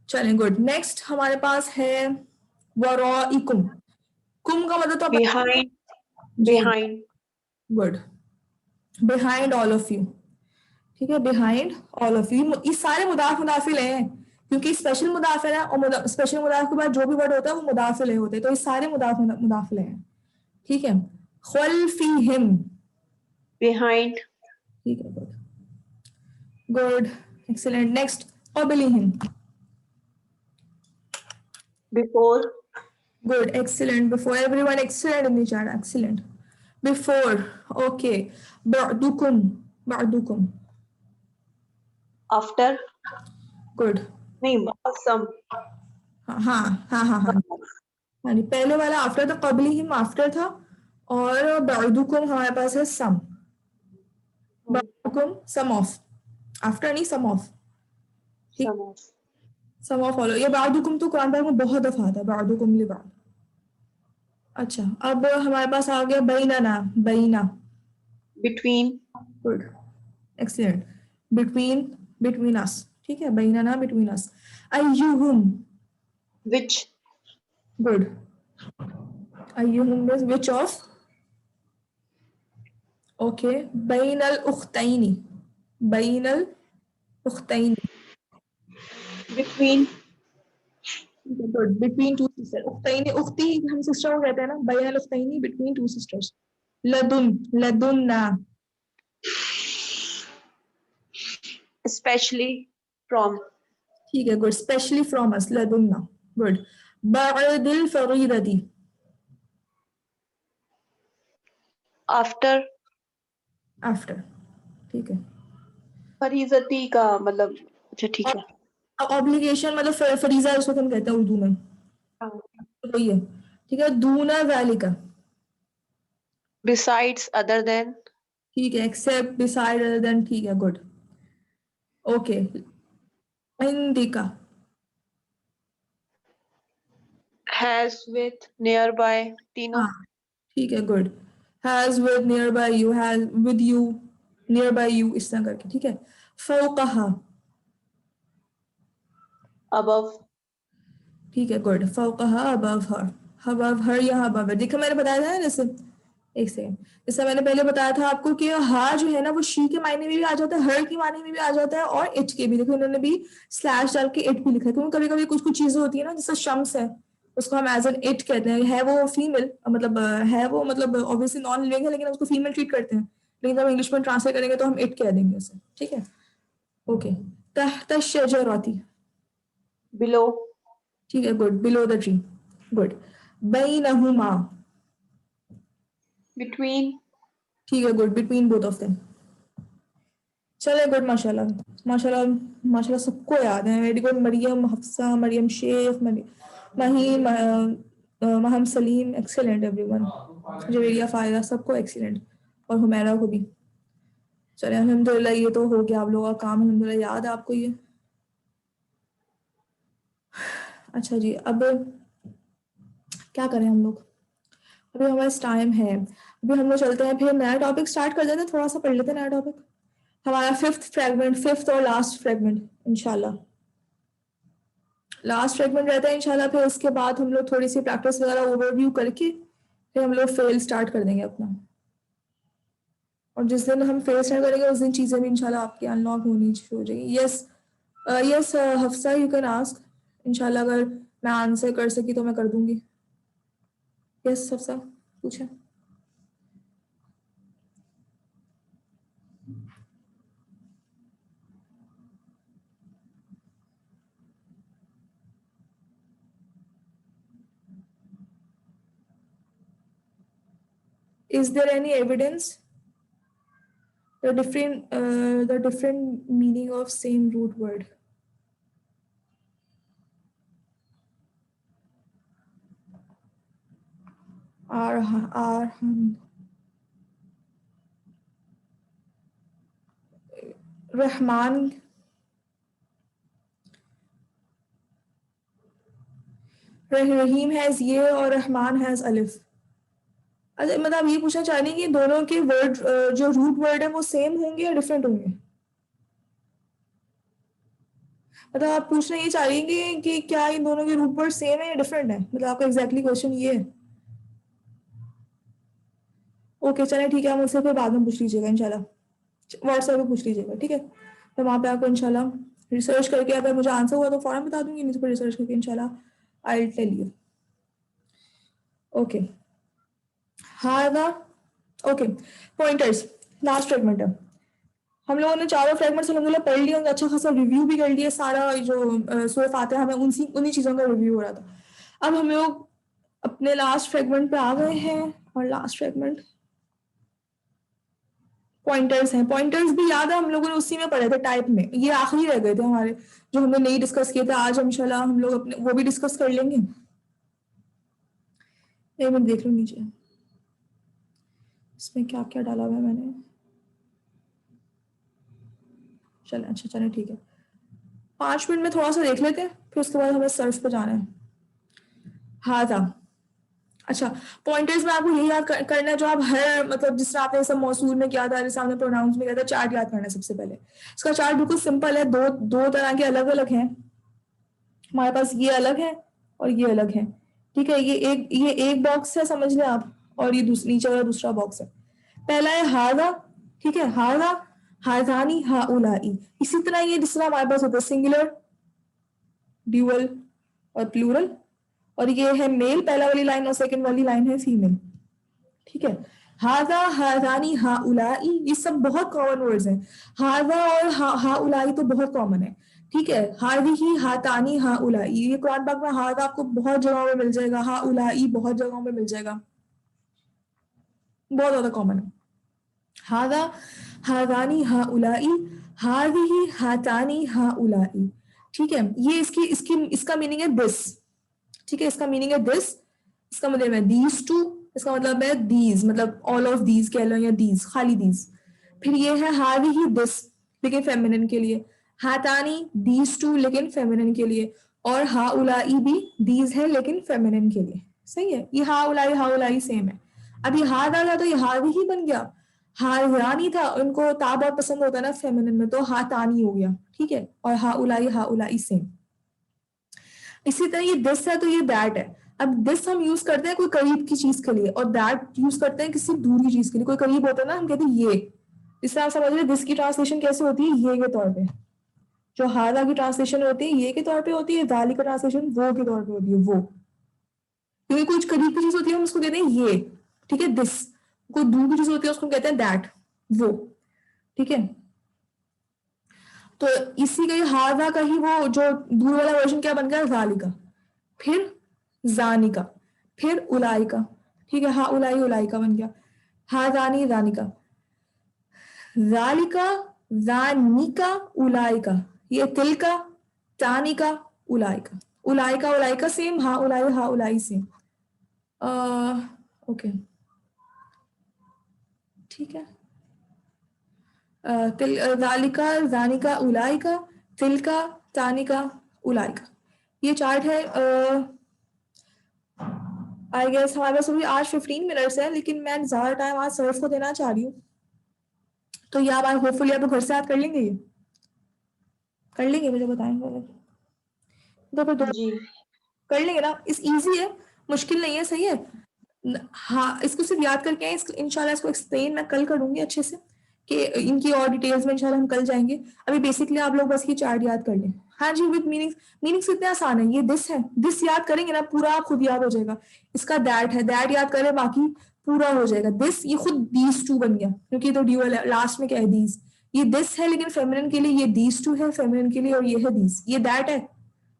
A: चलें, गुड। नेक्स्ट हमारे पास है वराइकुम। कुम का मतलब तो
B: बिहाइंड।
A: जी,
B: behind.
A: Good. Behind all of you, ठीक है, बिहाइंड ऑल ऑफ यू। ये सारे मुदाफ मुदाफिल हैं, क्योंकि स्पेशल मुदाफिल है और स्पेशल मुदाफ के बाद जो भी वर्ड होता है वो मुदाफिल होते हैं, तो ये सारे मुदाफ मुदाफिल हैं, ठीक है। खल्फिहिम,
B: बिहाइंड।
A: ठीक है, गुड, गुड, एक्सीलेंट। नेक्स्ट क़बलिहिम,
B: before.
A: Good, excellent. Before everyone, excellent in the chat, excellent. Before. Okay. Ba'dukum. Ba'dukum.
B: After.
A: Good.
B: नहीं, some.
A: हाँ हाँ हाँ हाँ हाँ हाँ जी, पहले वाला आफ्टर था, कबली हिम आफ्टर था, और बादुकुम हमारे पास है सम। बादुकुम सम ऑफ, आफ्टर नहीं सम ऑफ। ठीक,
B: Some of.
A: Some of follow. ये बादुकुम तो कुरान पाक में बहुत दफा आता है, बादुकुम li बाद। अच्छा, अब हमारे पास आ गया बैना ना, बैना।
B: Between.
A: Good, excellent. Between, between us. ठीक है, बैना ना बिटवीन अस। अय्युहुम।
B: Which.
A: गुड, अय्युहुम मींस विच ऑफ। ओके, बैनल उख्तैनी, बैनल उख्तैनी।
B: Between.
A: Good, between two sister. उख्तैनी, उख्ती हम सिस्टर को कहते हैं ना, बैनल उख्तैनी बिटवीन टू सिस्टर्स। लदुन, लदुन्ना।
B: Especially from.
A: ठीक है, गुड, स्पेशली फ्रॉम अस, लदुन्ना। गुड, बअदिल फरीदती।
B: After.
A: आफ्टर। ठीक है,
B: फरीजती का मतलब, अच्छा ठीक है।
A: ऑब्लिगेशन मतलब फरीजा उसको हम कहते हैं उर्दू में,
B: हाँ।
A: तो वही है। ठीक है, दूना ज़ालिका।
B: Besides, other than.
A: ठीक है, एक्सेप्ट, बिसाइड, अदर देन। ठीक है, गुड। ओके, इंदिका।
B: Has with, nearby, तीनों.
A: हाँ, ठीक है, good. Has with, nearby you, has with you, nearby you, इस तरह करके। ठीक है, फौकहा।
B: Above.
A: ठीक है, गुड, फौकहा अबव हर। अबव हर या अबव हर, देखो मैंने बताया था ना, जैसे एक सेकंड, जैसे मैंने पहले बताया था आपको कि हा जो है ना वो शी के मायने में भी आ जाता है, हर के मायने में भी आ जाता है, और इट के भी। देखो इन्होंने भी स्लैश डाल के इट भी लिखा है, क्योंकि कभी कभी कुछ कुछ चीजें होती है ना, जैसे शम्स है, उसको हम एज एन इट कहते हैं, है वो फीमेल, मतलब है वो, मतलब ऑब्वियसली नॉन लिविंग है, लेकिन उसको फीमेल ट्रीट करते हैं, लेकिन जब इंग्लिश में ट्रांसलेट करेंगे तो हम इट कह देंगे उसे। ठीक है, ओके। तहत शजरती।
B: Below.
A: ठीक है, good, below the tree. Good, बैनहुमा।
B: Between.
A: ठीक है, good, between both of them. चले, गुड, माशाल्लाह। माशाल्लाह, माशाल्लाह सबको याद है, very good. Mariam, Hafsa, Mariam Sheikh, Maheem, Maham Saleem, excellent everyone. Javeria, फायदा, सबको एक्सीलेंट, और हुमैरा को भी। चले, अल्हम्दुलिल्लाह, ये तो हो गया आप लोगों का काम, अल्हम्दुलिल्लाह याद है आपको ये। अच्छा जी, अब क्या करें हम लोग, अभी हमारे पास टाइम है, अभी हम लोग चलते हैं, फिर नया टॉपिक स्टार्ट कर देते हैं, थोड़ा सा पढ़ लेते हैं नया टॉपिक, हमारा फिफ्थ फ्रेगमेंट, फिफ्थ और लास्ट फ्रेगमेंट इंशाल्लाह। लास्ट फ्रेगमेंट रहता है इंशाल्लाह, फिर उसके बाद हम लोग थोड़ी सी प्रैक्टिस वगैरह ओवरव्यू करके फिर हम लोग फेल स्टार्ट कर देंगे अपना, और जिस दिन हम फेल स्टार्ट करेंगे उस दिन चीज़ें भी इंशाल्लाह आपकी अनलॉक होनी शुरू हो जाएगी। Yes, yes Hafsa, you can ask, इंशाल्लाह अगर मैं आंसर कर सकी तो मैं कर दूंगी। यस हफ्सा, पूछे। Is there any evidence the different meaning of same root word? Ar, Rahman, Rahim has ये और रहमान हैज अलिफ। अच्छा, मतलब आप ये पूछना चाह रही हैं कि दोनों के वर्ड जो रूट वर्ड है वो सेम होंगे या डिफरेंट होंगे? मतलब आप पूछना ये चाह रही हैं कि क्या इन दोनों के रूट वर्ड सेम है या डिफरेंट है, मतलब आपका एग्जैक्टली क्वेश्चन ये है? ओके, चलें ठीक है, आप मुझसे फिर बाद में पूछ लीजिएगा इंशाल्लाह, व्हाट्सएप पे पूछ लीजिएगा। ठीक है, तो वहाँ पे आपको इंशाल्लाह रिसर्च करके अगर मुझे आंसर हुआ तो फौरन बता दूंगी, नहीं तो फिर रिसर्च करके इंशाल्लाह I will tell you. Okay, हादा, ओके, पॉइंटर्स, लास्ट फ्रेगमेंट है। हम लोगों ने चारों फ्रेगमेंट्स अल्हम्दुलिल्लाह पढ़ लिए, उनका अच्छा खासा रिव्यू भी कर लिया, सारा जो सूरह फातिहा हमें उन्हीं चीज़ों का रिव्यू हो रहा था। अब हम लोग अपने लास्ट फ्रेगमेंट पे आ गए हैं, और लास्ट फ्रेगमेंट पॉइंटर्स हैं, पॉइंटर्स भी याद है हम लोगों ने उसी में पढ़े थे टाइप में, ये आखिरी रह गए थे हमारे जो हमने नहीं डिस्कस किए थे। आज इंशाल्लाह हम लोग अपने वो भी डिस्कस कर लेंगे। एक मिनट देख लो नीचे इसमें क्या क्या डाला हुआ है मैंने। चले अच्छा चले ठीक है, 5 मिनट में थोड़ा सा देख लेते हैं, फिर उसके बाद हमें सर्च पे जाना है। हाँ था, अच्छा पॉइंटर्स में आपको यही याद करना है जो आप हर मतलब जिस तरह आपने सब मौसूल में किया था, जैसे आपने प्रोनाउंस में किया था, चार्ट याद करना है सबसे पहले। इसका चार्ट बिल्कुल सिंपल है, दो दो तरह के अलग अलग हैं हमारे पास, ये अलग है और ये अलग है, ठीक है। ये एक बॉक्स है समझ लें आप, और ये दूसरी नीचे वाला दूसरा बॉक्स है। पहला है हाजा, ठीक है, हाजा, हाजानी, हाउलाई। इसी तरह ये जिस तरह हमारे पास होता है सिंगुलर, ड्यूअल और प्लूरल, और ये है मेल पहला वाली लाइन और सेकंड वाली लाइन है फीमेल, ठीक है। हाजा, हाजानी, हाउलाई, ये सब बहुत कॉमन वर्ड्स हैं। हाजा और हाउलाई तो बहुत कॉमन है, ठीक है। हादिही, हातानी, हाउलाई, ये कुरान पाक में हाजा आपको बहुत जगहों में मिल जाएगा, हाउलाई बहुत जगहों में मिल जाएगा, बहुत ज्यादा कॉमन है। हाजा, हाजानी, हाउलाई, हादिही, हातानी, हाउलाई, ठीक है। ये इसकी इसकी इसका मीनिंग है दिस, ठीक है, इसका मीनिंग है दिस, इसका मतलब है दीज टू, इसका मतलब है दीज, मतलब ऑल ऑफ दीज कह लो या दीज, खाली दीज। फिर ये है हावी ही दिस, लेकिन फेमिनिन के लिए, हातानी दीज टू लेकिन फेमिनिन के लिए, और हाउलाई भी दीज है लेकिन फेमिनिन के लिए, सही है। ये हाउलाई सेम है। अब ये हाथ आ गया तो ये हावी ही बन गया, हारानी था, उनको ता बहुत पसंद होता है ना फेमिनिन में, तो हातानी हो गया, ठीक है। और हाउलाई सेम। इसी तरह ये दिस है तो ये दैट है। अब दिस हम यूज करते हैं कोई करीब की चीज के लिए, और दैट यूज करते हैं किसी दूर की चीज के लिए। कोई करीब होता है ना, हम कहते हैं ये, जिससे आप समझ रहे दिस की ट्रांसलेशन कैसे होती है, ये के तौर पे। जो हादा की ट्रांसलेशन होती है ये के तौर पे होती है, दाली का ट्रांसलेशन वो के तौर पे होती है, वो। क्योंकि कुछ करीब की चीज होती है हम उसको कहते हैं ये, ठीक है, दिस। कोई दूर की चीज होती है उसको कहते हैं दैट, वो, ठीक है। तो इसी का ही हादा का ही वो जो दूर वाला वर्जन क्या बन गया, जालिका, फिर जानिका, फिर उलाइका, ठीक है। हाँ उलाई उलाइका बन गया, हादानी रानिका, जालिका, जानिका, उलाइका, ये तिलका, तानिका, उलाइका, उलाइका उलाइका सेम, हाँ उलाई सेम। ओके ठीक है। जालिका, जानिका, उलाइका, तिलका, तानिका, उलाइका, ये चार्ट है। आई गेस हमारे पास अभी आज 15 मिनट्स है, लेकिन मैं ज्यादा टाइम आज सर्फ को देना चाह रही हूँ, तो ये आप होपफुली आप घर से याद कर लेंगे, ये कर लेंगे, मुझे बताएंगे तो फिर दो
B: जी
A: कर लेंगे ना, इस इजी है, मुश्किल नहीं है, सही है। हाँ इसको सिर्फ याद करके आए, इंशाल्लाह इसको एक्सप्लेन मैं कल करूंगी अच्छे से, कि इनकी और डिटेल्स में इंशाल्लाह हम कल जाएंगे। अभी बेसिकली आप लोग बस ये चार्ट याद कर लें। हाँ जी, विद मीनिंग्स, मीनिंग्स इतने आसान है, ये दिस है, दिस याद करेंगे ना पूरा आप खुद याद हो जाएगा। इसका दैट है, दैट याद करें बाकी पूरा हो जाएगा। दिस ये खुद दीज टू बन गया, क्योंकि तो ड्यूअल है, लास्ट में क्या है दीज, ये दिस है लेकिन फेमिनिन के लिए, ये दीज टू है फेमिनिन के लिए, और ये है दीज, ये दैट है,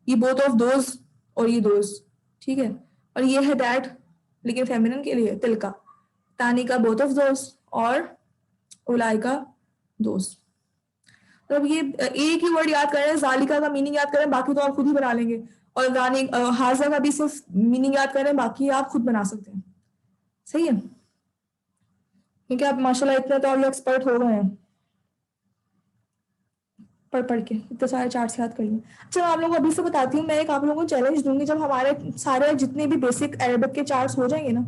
A: ये बोथ ऑफ दोज और ये दोज, ठीक है। और ये है दैट लेकिन फेमिनिन के लिए तिलका, तानी का बोथ ऑफ दोज, और उलाई का दोस्त। तो अब ये एक ही वर्ड याद करें, जालिका का मीनिंग याद करें, बाकी तो आप खुद ही बना लेंगे। और गाने हाजा का भी सिर्फ मीनिंग याद करें, बाकी आप खुद बना सकते हैं, सही है। क्योंकि आप माशाल्लाह इतने तो आप लोग एक्सपर्ट हो गए हैं पढ़ के, इतने सारे चार्ट्स याद कर लिए। चलो आप लोगों को अभी से बताती हूँ, मैं एक आप लोगों को चैलेंज दूंगी, जब हमारे सारे जितने भी बेसिक अरबिक के चार्ट्स हो जाएंगे ना,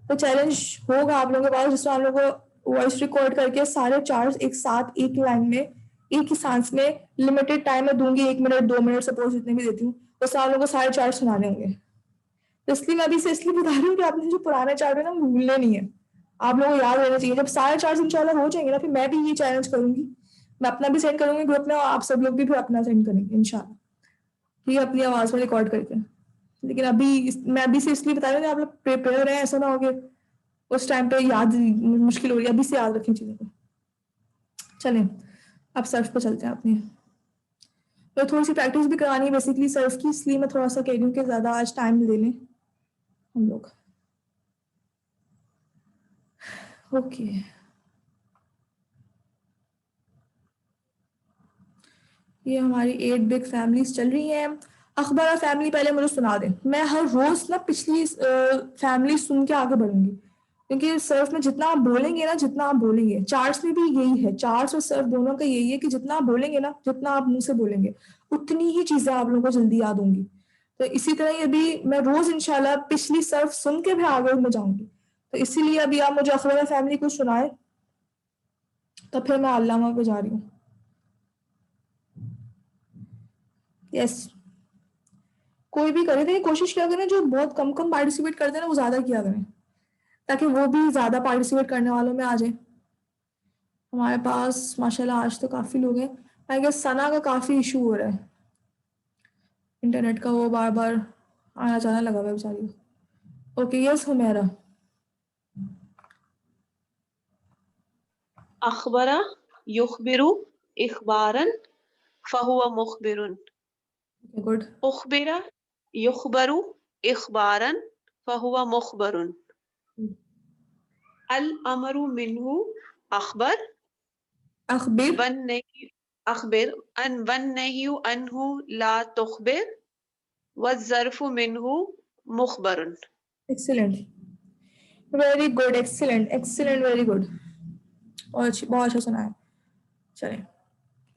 A: तो चैलेंज होगा आप लोगों के पास, जिसमें आप लोगों को वॉइस रिकॉर्ड करके सारे चार्ट्स एक साथ एक लाइन में एक ही सांस में लिमिटेड टाइम में दूंगी, 1 मिनट 2 मिनट सपोज जितने भी देती हूँ, उससे आप लोगों को सारे चार्ट सुनाने होंगे। तो इसलिए मैं अभी से इसलिए बता रही हूँ कि आपने जो पुराने चार्ट है ना भूलने नहीं है, आप लोगों को याद रहना चाहिए। जब सारे चार्ट इंशाल्लाह हो जाएंगे ना, फिर मैं भी ये चैलेंज करूंगी, मैं अपना भी सेंड करूंगी ग्रुप में, और आप सब लोग भी फिर अपना सेंड करेंगे इंशाल्लाह, ठीक है, अपनी आवाज में रिकॉर्ड करके। लेकिन अभी मैं अभी से इसलिए बता रही हूँ कि आप लोग प्रिपेयर हैं, ऐसा ना हो कि उस टाइम पे याद मुश्किल हो रही है, अभी से याद रखें चीजों को। चलें अब सर्फ पे चलते हैं अपने, तो थोड़ी सी प्रैक्टिस भी करानी है बेसिकली सर्फ की, इसलिए मैं थोड़ा सा कह रही हूँ कि ज्यादा आज टाइम ले लें हम लोग। ओके ये हमारी 8 बिग फैमिलीज चल रही हैं। अखबार फैमिली पहले मुझे सुना दें, मैं हर रोज ना पिछली फैमिली सुन के आगे बढ़ूंगी, क्योंकि सर्फ में जितना आप बोलेंगे ना, जितना आप बोलेंगे, चार्ट्स में भी यही है, चार्ट्स और सर्फ दोनों का यही है कि जितना आप बोलेंगे ना, जितना आप मुंह से बोलेंगे, उतनी ही चीजें आप लोगों को जल्दी याद होंगी। तो इसी तरह ये भी मैं रोज इंशाल्लाह पिछली सर्फ सुन के भी आगे में जाऊंगी। तो इसीलिए अभी आप मुझे अखबार फैमिली को सुनाए, तो फिर मैं अल्लामा पे जा रही हूँ। यस, कोई भी करे, लेकिन कोशिश किया करें जो बहुत कम कम पार्टिसिपेट करते हैं ना, वो ज्यादा किया करें, ताकि वो भी ज्यादा पार्टिसिपेट करने वालों में आ जाए। हमारे पास माशाल्लाह आज तो काफी लोग हैं। आई गेस सना का काफी इशू हो रहा है इंटरनेट का, वो बार बार आना जाना लगा हुआ है बेचारी को। Okay, yes Humaira.
B: अखबरा युखबिरु इखबारन फहुवा मुखबिरुन।
A: गुड।
B: उखबिरा युखबरु इखबारन फहुवा मुखबरुन। अल अमरु मिन्हु अखबर
A: अखबिर।
B: वन नहीं अखबिर अन वन नहीं अनहु ला तुखबिर वज़्ज़र्फु मिन्हु मुखबरुन।
A: Excellent, very good, excellent excellent, very good, बहुत अच्छा सुना है। चलिए,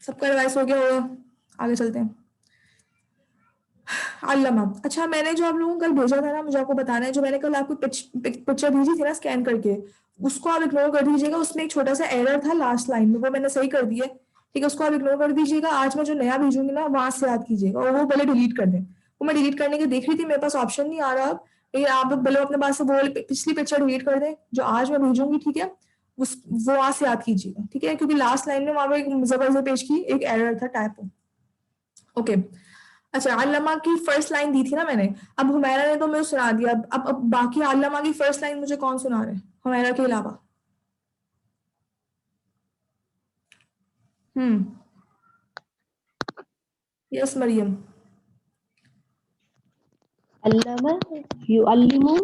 A: सबका रिवाइज हो गया होगा, आगे चलते हैं। अल्लामा, अच्छा मैंने जो आप लोगों को कल भेजा था ना, मुझे आपको बताना है, जो मैंने कल आपको पिक्चर भेजी थी ना स्कैन करके, उसको आप इग्नोर कर दीजिएगा। उसमें एक छोटा सा एरर था लास्ट लाइन में, वो मैंने सही कर दिया। ठीक है, उसको आप इग्नोर कर दीजिएगा। आज मैं जो नया भेजूंगी ना, वहां से याद कीजिएगा, और वो भले डिलीट कर दें। वो मैं डिलीट करने की देख रही थी, मेरे पास ऑप्शन नहीं आ रहा अब, लेकिन आप लोग भले अपने पास से वो पिछली पिक्चर डिलीट कर दें जो आज मैं भेजूंगी। ठीक है, उस वो वहां से याद कीजिएगा। ठीक है, क्योंकि लास्ट लाइन में वहां पर एक जबरदस्त पेज की एक एरर था, टाइपो। ओके, अच्छा अल्लामा की फर्स्ट लाइन दी थी ना मैंने, अब हुमैरा ने तो मुझे सुना दिया। अब बाकी अल्लामा की फर्स्ट लाइन मुझे कौन सुना रहे हैं हुमैरा के अलावा? हम्म, यस मरियम।
C: अल्लम युअल्लिमु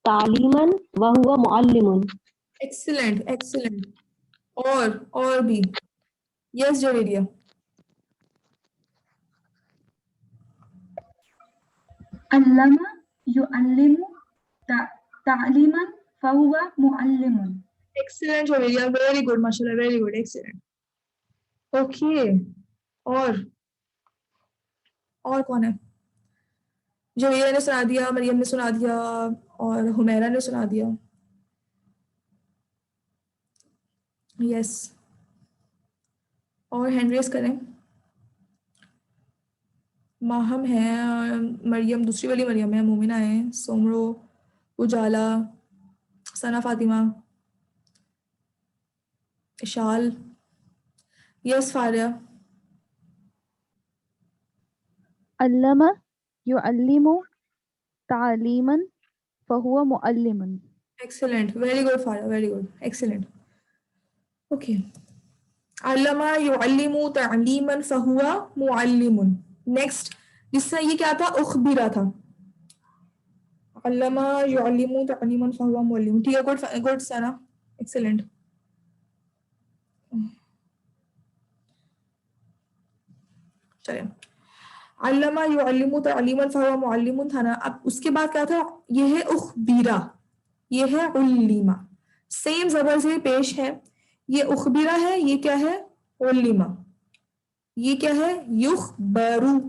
C: तालीमन व हुवा मुअल्लिमुन।
A: एक्सीलेंट एक्सीलेंट, और भी, यस जवेरिया।
D: अल्लमा युअल्लिमु तालीमन फहुवा मुअल्लिमुन।
A: एक्सीलेंट जवेरिया, वेरी गुड, माशाल्लाह, वेरी गुड, एक्सीलेंट। ओके, और कौन है? जवेरिया ने सुना दिया, मरियम ने सुना दिया, और हुमैरा ने सुना दिया। यस, और हैंड रेस करें। माहम है, मरियम, दूसरी वाली मरियम है, मोमिना है, सोमरो, उजाला, सना फातिमा, इशाल, यस फारिया।
E: अल्लमा युअल्लिमु तालीमन फहुवा मुअल्लिमुन।
A: Excellent, very good Faria, very good, excellent. Okay, अल्लमा युअल्लिमु तालीमन फहुवा मुअल्लिमुन। नेक्स्ट, जिससे ये क्या था, उखबिरा था। अल्लमा युअल्लिमु तालीमन फहुवा मुअल्लिमुन। ठीक है, गुड गुड सना, एक्सीलेंट। चलिए, अल्लमा युअल्लिमु तालीमन फहुवा मुअल्लिमुन था ना। अब उसके बाद क्या था, ये है उखबिरा, ये है उल्लिमा, सेम जबर से पेश है। ये उखबिरा है, ये क्या है, उल्लिमा। ये क्या है, युखबरू,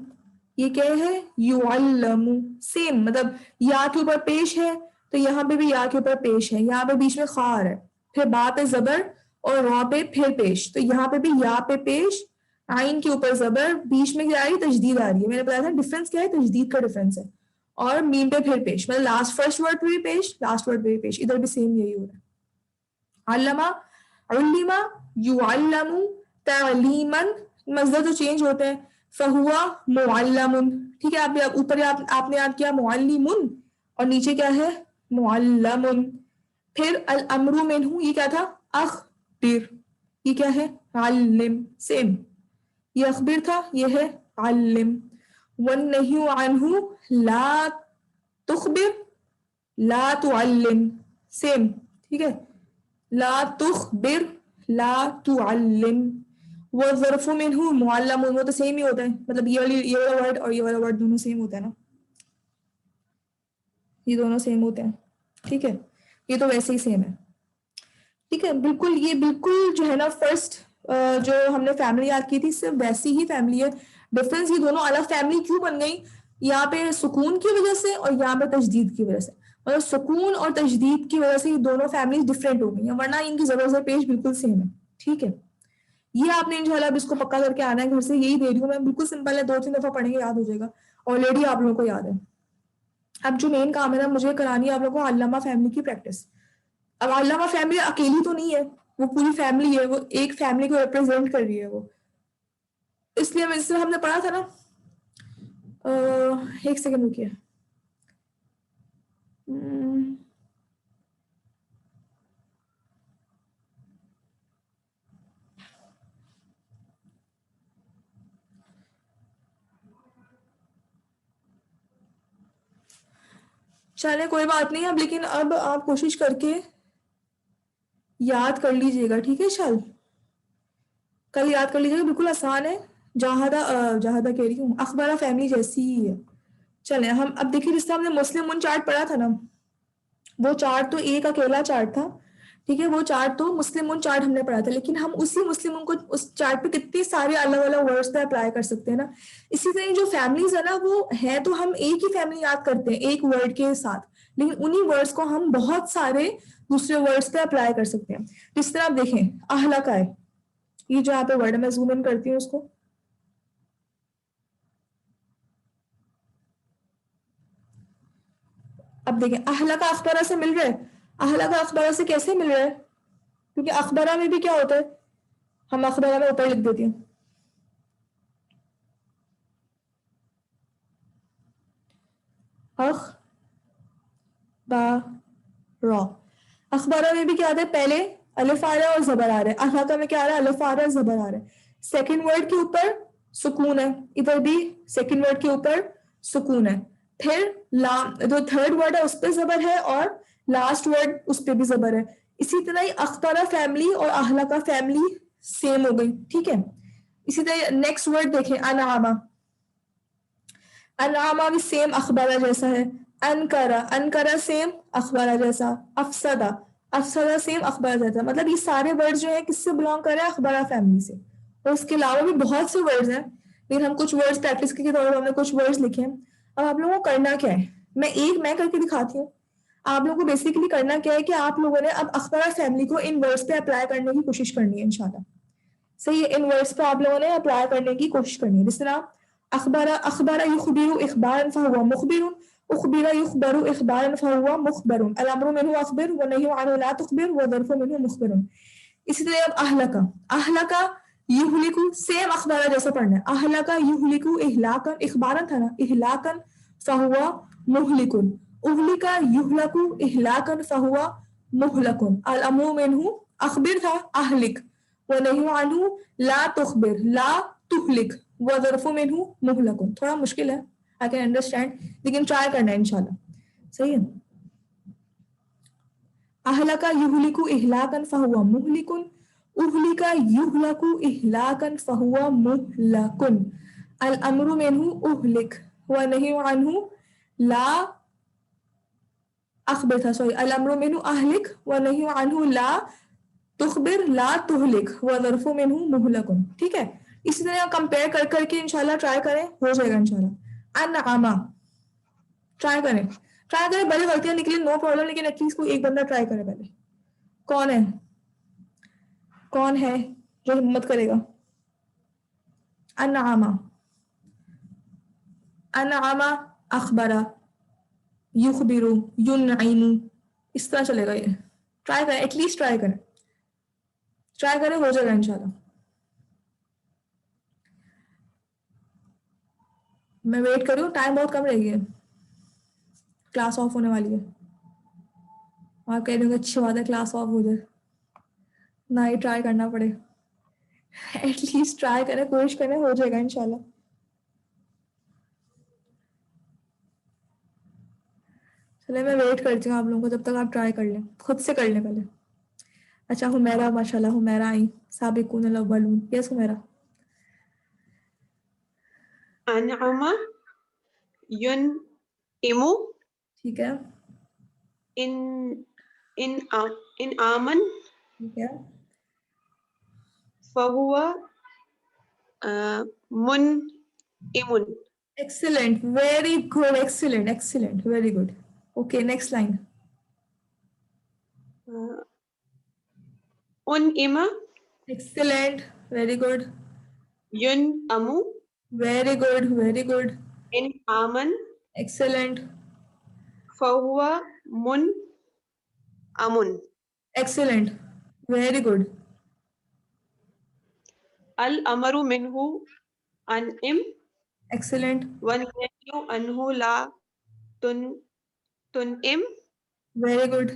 A: ये क्या है, युअल्लमु। सेम, मतलब या के ऊपर पेश है, तो यहाँ पे भी या के ऊपर पेश है, यहाँ पे बीच में खार है, फिर बा पे जबर और रा पे फिर पेश, तो यहाँ पे भी या पे पेश, आइन के ऊपर जबर, बीच में क्या आ रही, तजदीद आ रही है। मैंने बताया था डिफरेंस क्या है, तजदीद का डिफरेंस है। और मीम पे फिर पेश, मतलब लास्ट फर्स्ट वर्ड पे भी पेश, लास्ट वर्ड पे भी पेश, इधर भी सेम यही हो रहा है। अल्लमा, उल्लिमा, युअल्लमु, तालीमन, मज़दर तो चेंज होते हैं, फहुआ मुअल्लमुन। ठीक है, आप ऊपर आपने याद किया मुअल्लिमुन, और नीचे क्या है, मुअल्लमुन। फिर अल अमरु मिन्हु, ये क्या था, अखबिर, ये क्या है, अल्लिम, सेम। ये अखबिर था, ये है अल्लिम। वन्नहयु अन्हु ला तुखबिर ला तुअल्लिम, सेम। ठीक है, ला तुखबिर ला तुअल्लिम। वो ज़र्फ़ु मिन्हु मुअल्लमुन, वो तो सेम ही होता है, मतलब ये वाला वर्ड और ये वाला वर्ड दोनों सेम होता है ना, ये दोनों सेम होते हैं, ठीक है, ये तो वैसे ही सेम है, ठीक है, बिल्कुल ये बिल्कुल जो है ना फर्स्ट जो हमने फैमिली याद की थी सिर्फ वैसी ही फैमिली है। डिफरेंस ये दोनों अलग फैमिली क्यों बन गई, यहाँ पे सुकून की वजह से और यहाँ पे तजदीद की वजह से, मतलब सुकून और तजदीद की वजह से ये दोनों फैमिलीज डिफरेंट हो गई हैं, वरना इनकी जरूरत पेश बिल्कुल सेम है, ठीक है। ये आपने इंशाल्लाह अब इसको पक्का करके आना है घर से, यही दे रही हूँ मैं, बिल्कुल सिंपल है, 2-3 दफा पढ़ेंगे याद हो जाएगा, ऑलरेडी आप लोगों को याद है। अब जो मेन काम है ना मुझे करानी है आप लोगों को अल्लामा फैमिली की प्रैक्टिस। अब अल्लामा फैमिली अकेली तो नहीं है, वो पूरी फैमिली है, वो एक फैमिली को रिप्रेजेंट कर रही है वो, इसलिए मैं इससे हमने पढ़ा था ना, एक सेकंड रुकिए, चले कोई बात नहीं, अब लेकिन अब आप कोशिश करके याद कर लीजिएगा, ठीक है, कल याद कर लीजिएगा, बिल्कुल आसान है, जहादा कह रही हूँ, अखबारा फैमिली जैसी ही है। चले हम अब देखिए, जिससे हमने मुस्लिम मुन चार्ट पढ़ा था ना, वो चार्ट तो एक अकेला चार्ट था, ठीक है, वो चार्ट तो मुस्लिम मुन चार्ट हमने पढ़ा था, लेकिन हम उसी मुस्लिम मुन को उस चार्ट पे कितने सारे अलग अलग वर्ड्स पे अप्लाई कर सकते हैं ना। इसी तरह जो फैमिलीज है ना वो है, तो हम एक ही फैमिली याद करते हैं एक वर्ड के साथ, लेकिन उन्हीं वर्ड्स को हम बहुत सारे दूसरे वर्ड्स पे अप्लाई कर सकते हैं। जिस तरह आप देखें अहला का है, ये जो यहाँ पे वर्ड है, मैं जूम इन करती हूँ उसको, अब देखें अहला का अखबारा से मिल रहा है, अहला का अखबारा से कैसे मिल रहा है, क्योंकि अखबारा में भी क्या होता है, हम अखबारा में ऊपर लिख देती हूँ, अखबारा, अखबारा में भी क्या आता है, पहले अलिफ आ रहा है और जबर आ रहा है, अहला में क्या आ रहा है, अलिफ आ रहा है जबर आ रहा है, सेकंड वर्ड के ऊपर सुकून है, इधर भी सेकंड वर्ड के ऊपर सुकून है, फिर जो थर्ड वर्ड है उस पर जबर है और लास्ट वर्ड उस पर भी जबर है। इसी तरह ही अखबारा फैमिली और अहला का फैमिली सेम हो गई, ठीक है। इसी तरह नेक्स्ट वर्ड देखें अनामा, अनामा भी सेम अखबारा जैसा है, अनकरा, अनकरा सेम अखबारा जैसा, अफसदा, अफसदा सेम अखबारा जैसा, मतलब ये सारे वर्ड्स जो है किससे बिलोंग कर रहे हैं, अखबारा फैमिली से। और उसके अलावा भी बहुत से वर्ड्स हैं, लेकिन हम कुछ वर्ड्स प्रैक्टिस के तौर पर हमने कुछ वर्ड्स लिखे हैं। अब आप लोगों को करना क्या है, मैं करके दिखाती हूँ, आप लोगों को बेसिकली करना क्या है कि आप लोगों ने अब अखबारा फैमिली को इन वर्ड्स पे अप्लाई करने की कोशिश करनी है इंशाल्लाह, सही है, इन वर्ड्स पे आप लोगों ने अप्लाई करने की कोशिश करनी है। जिस तरह अखबारा, अखबारा युखबिरु इखबारन फहुवा मुखबिरुन, उखबिरा युखबरु इखबारन फहुवा मुखबरुन, अल अम्रु मिन्हु अखबिर व नह्यु अन्हु ला तुखबिर व ज़र्फु मिन्हु मुखबिरुन। इसी तरह अब अहलका युहलिकु सेम अखबारा जैसा पढ़ना है, अहलका युहलिकु इहलाकन, इखबारन था ना, इहलाकन फहुवा मुहलिकुन, उहलिका युहलकु इहलाकन फहुवा मुहलकुन, अल अम्रु मिन्हु अखबिर था अहलिक व नह्यु अन्हु ला तुखबिर ला तुहलिक व ज़र्फु मिन्हु मुहलकुन। थोड़ा मुश्किल है, आई कैन अंडरस्टैंड, लेकिन ट्राई करना है इंशाल्लाह, सही है। अहलका युहलिकु इहलाकन फहुवा मुहलिकुन, उहलिका युहलकु इहलाकन फहुवा मुहलकुन, अल अम्रु मिन्हु उहलिक व नह्यु अन्हु ला अखबिर था, सॉरी, अल अम्रु मिन्हु अहलिक व नह्यु अन्हु ला तुखबिर ला तुहलिक व ज़र्फु मिन्हु मुहलकुन, ठीक है। इसी तरह कंपेयर कर करके इंशाल्लाह ट्राई करें, हो जाएगा इंशाल्लाह। अनआमा ट्राई करें, बड़ी गलतियां निकली नो प्रॉब्लम, लेकिन एटलीस्ट कोई एक बंदा ट्राई करे पहले। कौन है जो हिम्मत करेगा? अनआमा, अनआमा अखबरा युखबिरु युनइमु, इस तरह चलेगा ये। ट्राई करें, एटलीस्ट ट्राई करें, हो जाएगा इंशाल्लाह। मैं वेट कर रही हूँ, टाइम बहुत कम रह गया, क्लास ऑफ होने वाली है। आप कह रहे हो अच्छी बात है क्लास ऑफ हो जाए, ना ही ट्राई करना पड़े, एटलीस्ट ट्राई करें, कोशिश करें, हो जाएगा इंशाल्लाह। चले मैं वेट करती हूँ आप लोगों को, जब तक आप ट्राई कर लें, खुद से कर लें पहले। अच्छा हुमैरा, माशाल्लाह हुमैरा आई, साबिकून अल अव्वलून, यस हुमैरा।
B: अनअमा युनइमु
A: ठीक है,
B: इन इन आमन
A: ठीक है,
B: फहुवा मुनइमुन।
A: Excellent, very good, excellent excellent, very good. Okay, next line.
B: उनइमा
A: एक्सीलेंट, वेरी गुड,
B: युनअमु
A: वेरी गुड, वेरी गुड,
B: इन आमन
A: एक्सीलेंट,
B: फहुवा मुनअमुन।
A: एक्सीलेंट, वेरी गुड,
B: अल अमरु मिन्हु अनइम
A: एक्सीलेंट,
B: वन्नहयु अन्हु ला तुनइम
A: वेरी गुड,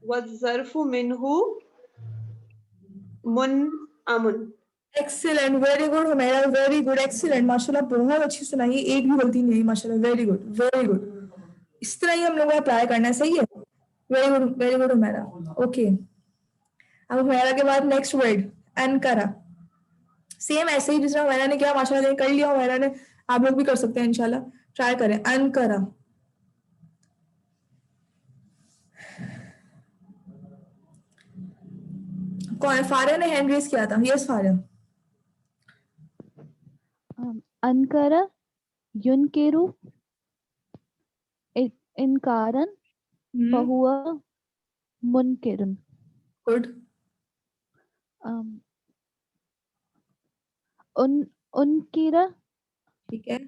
B: वज़्ज़र्फु मिन्हु मुनअमुन।
A: Excellent, very good Humaira, very good, excellent, माशाल्लाह बहुत अच्छी सुनाई, एक भी गलती नहीं, माशाल्लाह, वेरी गुड, वेरी गुड। इस तरह ही हम लोगों को अप्लाई करना है, सही है, वेरी गुड हुमैरा। ओके, अब हुमैरा के बाद नेक्स्ट वर्ड अनकरा, सेम ऐसे ही जिस तरह हुमैरा ने किया, माशाल्लाह कर लिया हुमैरा ने, आप लोग भी कर सकते हैं इंशाल्लाह, ट्राई करें। अनकरा, कौन, फारिया ने हैंड रेज किया था, यस फारिया।
E: अनकरा युनकिरु इनकारन फहुवा मुनकिरुन।
A: गुड,
E: उनकिरा
A: ठीक है,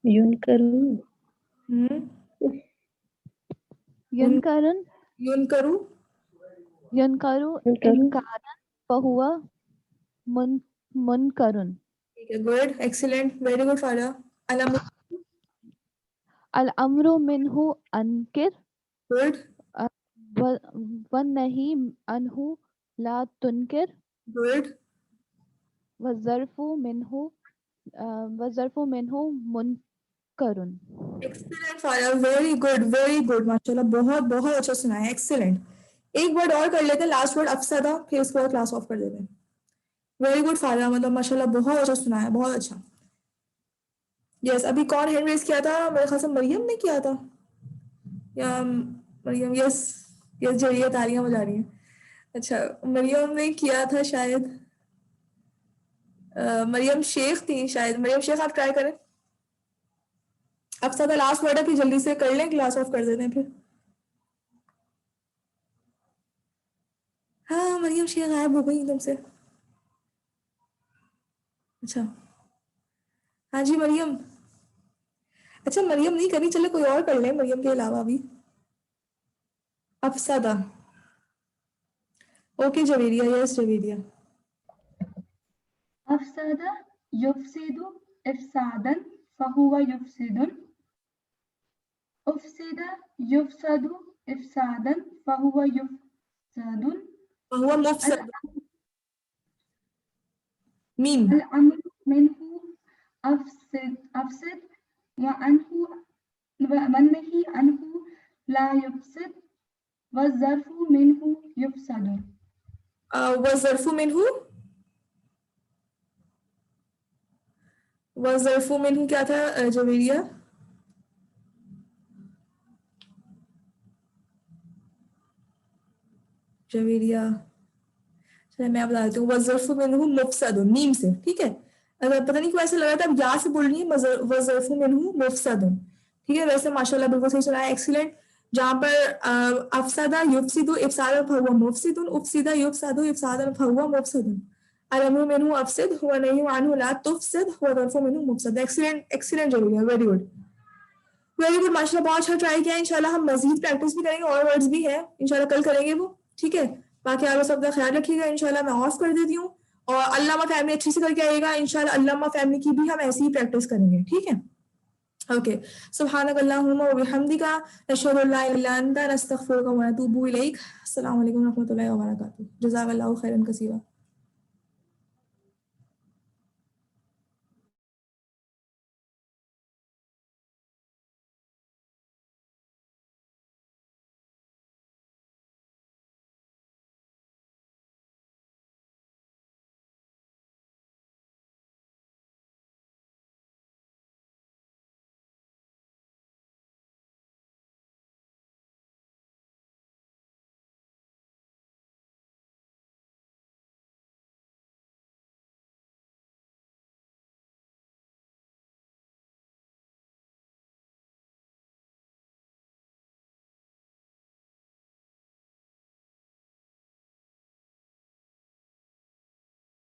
C: युनकरू
E: युनकरन
A: युनकरू,
E: युनकरु इनकारन फहुवा मुनकरुन।
A: ठीक है, good, excellent, very good Faria. अलम,
E: अल अम्रु मिन्हु अनकिर
A: गुड,
E: वन्नही अन्हु ला तुनकिर
A: गुड,
E: वज़्ज़र्फु मिन्हु मुनकरुन।
A: एक्सीलेंट फारिया, वेरी गुड, माशाल्लाह बहुत बहुत अच्छा सुना है, एक्सीलेंट। एक वर्ड और कर लेते हैं, लास्ट वर्ड अफसदा, फिर उसके बाद क्लास ऑफ कर देते हैं। वेरी गुड फारिया, मतलब माशाल्लाह बहुत अच्छा सुना है, बहुत अच्छा। यस, अभी कौन हैंड रेज किया था, मेरे ख्याल से मरियम ने किया था, या मरियम, यस यस, जरिए तालियां बजा रही हैं। अच्छा, मरियम ने किया था शायद, मरियम शेख थी शायद, मरियम शेख आप ट्राई करें। अब ज्यादा लास्ट वर्ड है, फिर जल्दी से कर लें, क्लास ऑफ कर देते हैं फिर। हाँ, मरियम शेख गायब हो गई एकदम से। अच्छा, हाँ जी मरियम, अच्छा मरियम नहीं करी, चलो कोई और कर लें मरियम के अलावा भी। अफसदा, ओके जवेरिया, यस जवेरिया।
D: अफसद युफसिदु इफसादन फहुवा युफसिदुन। उफसिद युफसदु इफसादन फहुवा युफसदुन।
A: हुआ मुफसद, मीम,
D: अल अम्रु मिन्हु अफसिद व अन्हु वन्नही अन्हु ला युफसिद वज़्ज़र्फु मिन्हु युफसदुन।
A: वज़र्फु मिन्हु, वज़र्फु मिन्हु क्या था जवेरिया? जवेरिया, चलो मैं बता देती हूँ, वज़र्फु मिन्हु मुफसदुन, मीम से, ठीक है। अगर पता नहीं क्यों ऐसे लग रहा था, अब या से बोल रही है, वज़र्फु मिन्हु मुफसदुन, ठीक है। वैसे माशाल्लाह बिल्कुल सही सुना है, एक्सीलेंट। जहाँ पर अफसदा युफसिदु इफसादन फहुवा मुफसिदुन, उफसिदा युफसदु इफसादन फहुवा मुफसदुन, अलअम्रु मिन्हु अफसिद हुवा नही अन्हु ला तुफसिद हुवा ज़र्फु मिन्हु मुफसद। Excellent excellent Javeria, very good, very good, माशाल्लाह बहुत अच्छा ट्राई किया। इंशाल्लाह हम मजीद प्रैक्टिस भी करेंगे, और वर्ड्स भी है इंशाल्लाह कल करेंगे वो, ठीक है। बाकी आप सब का ख्याल रखिएगा, इंशाल्लाह मैं ऑफ कर देती हूँ। और अल्लामा फैमिली अच्छे से करके आइएगा, इंशाल्लाह अल्लामा फैमिली की भी हम ऐसी ही प्रैक्टिस करेंगे, ठीक है। ओके, सुब्हानक अल्लाहुम्मा व बिहम्दिका नशहदु अल्ला इलाहा इल्ला अंता नस्तगफिरुका व नतूबु इलैक। अस्सलामु अलैकुम व रहमतुल्लाहि व बरकातुहू। जज़ाकल्लाहु खैरन कसीरा।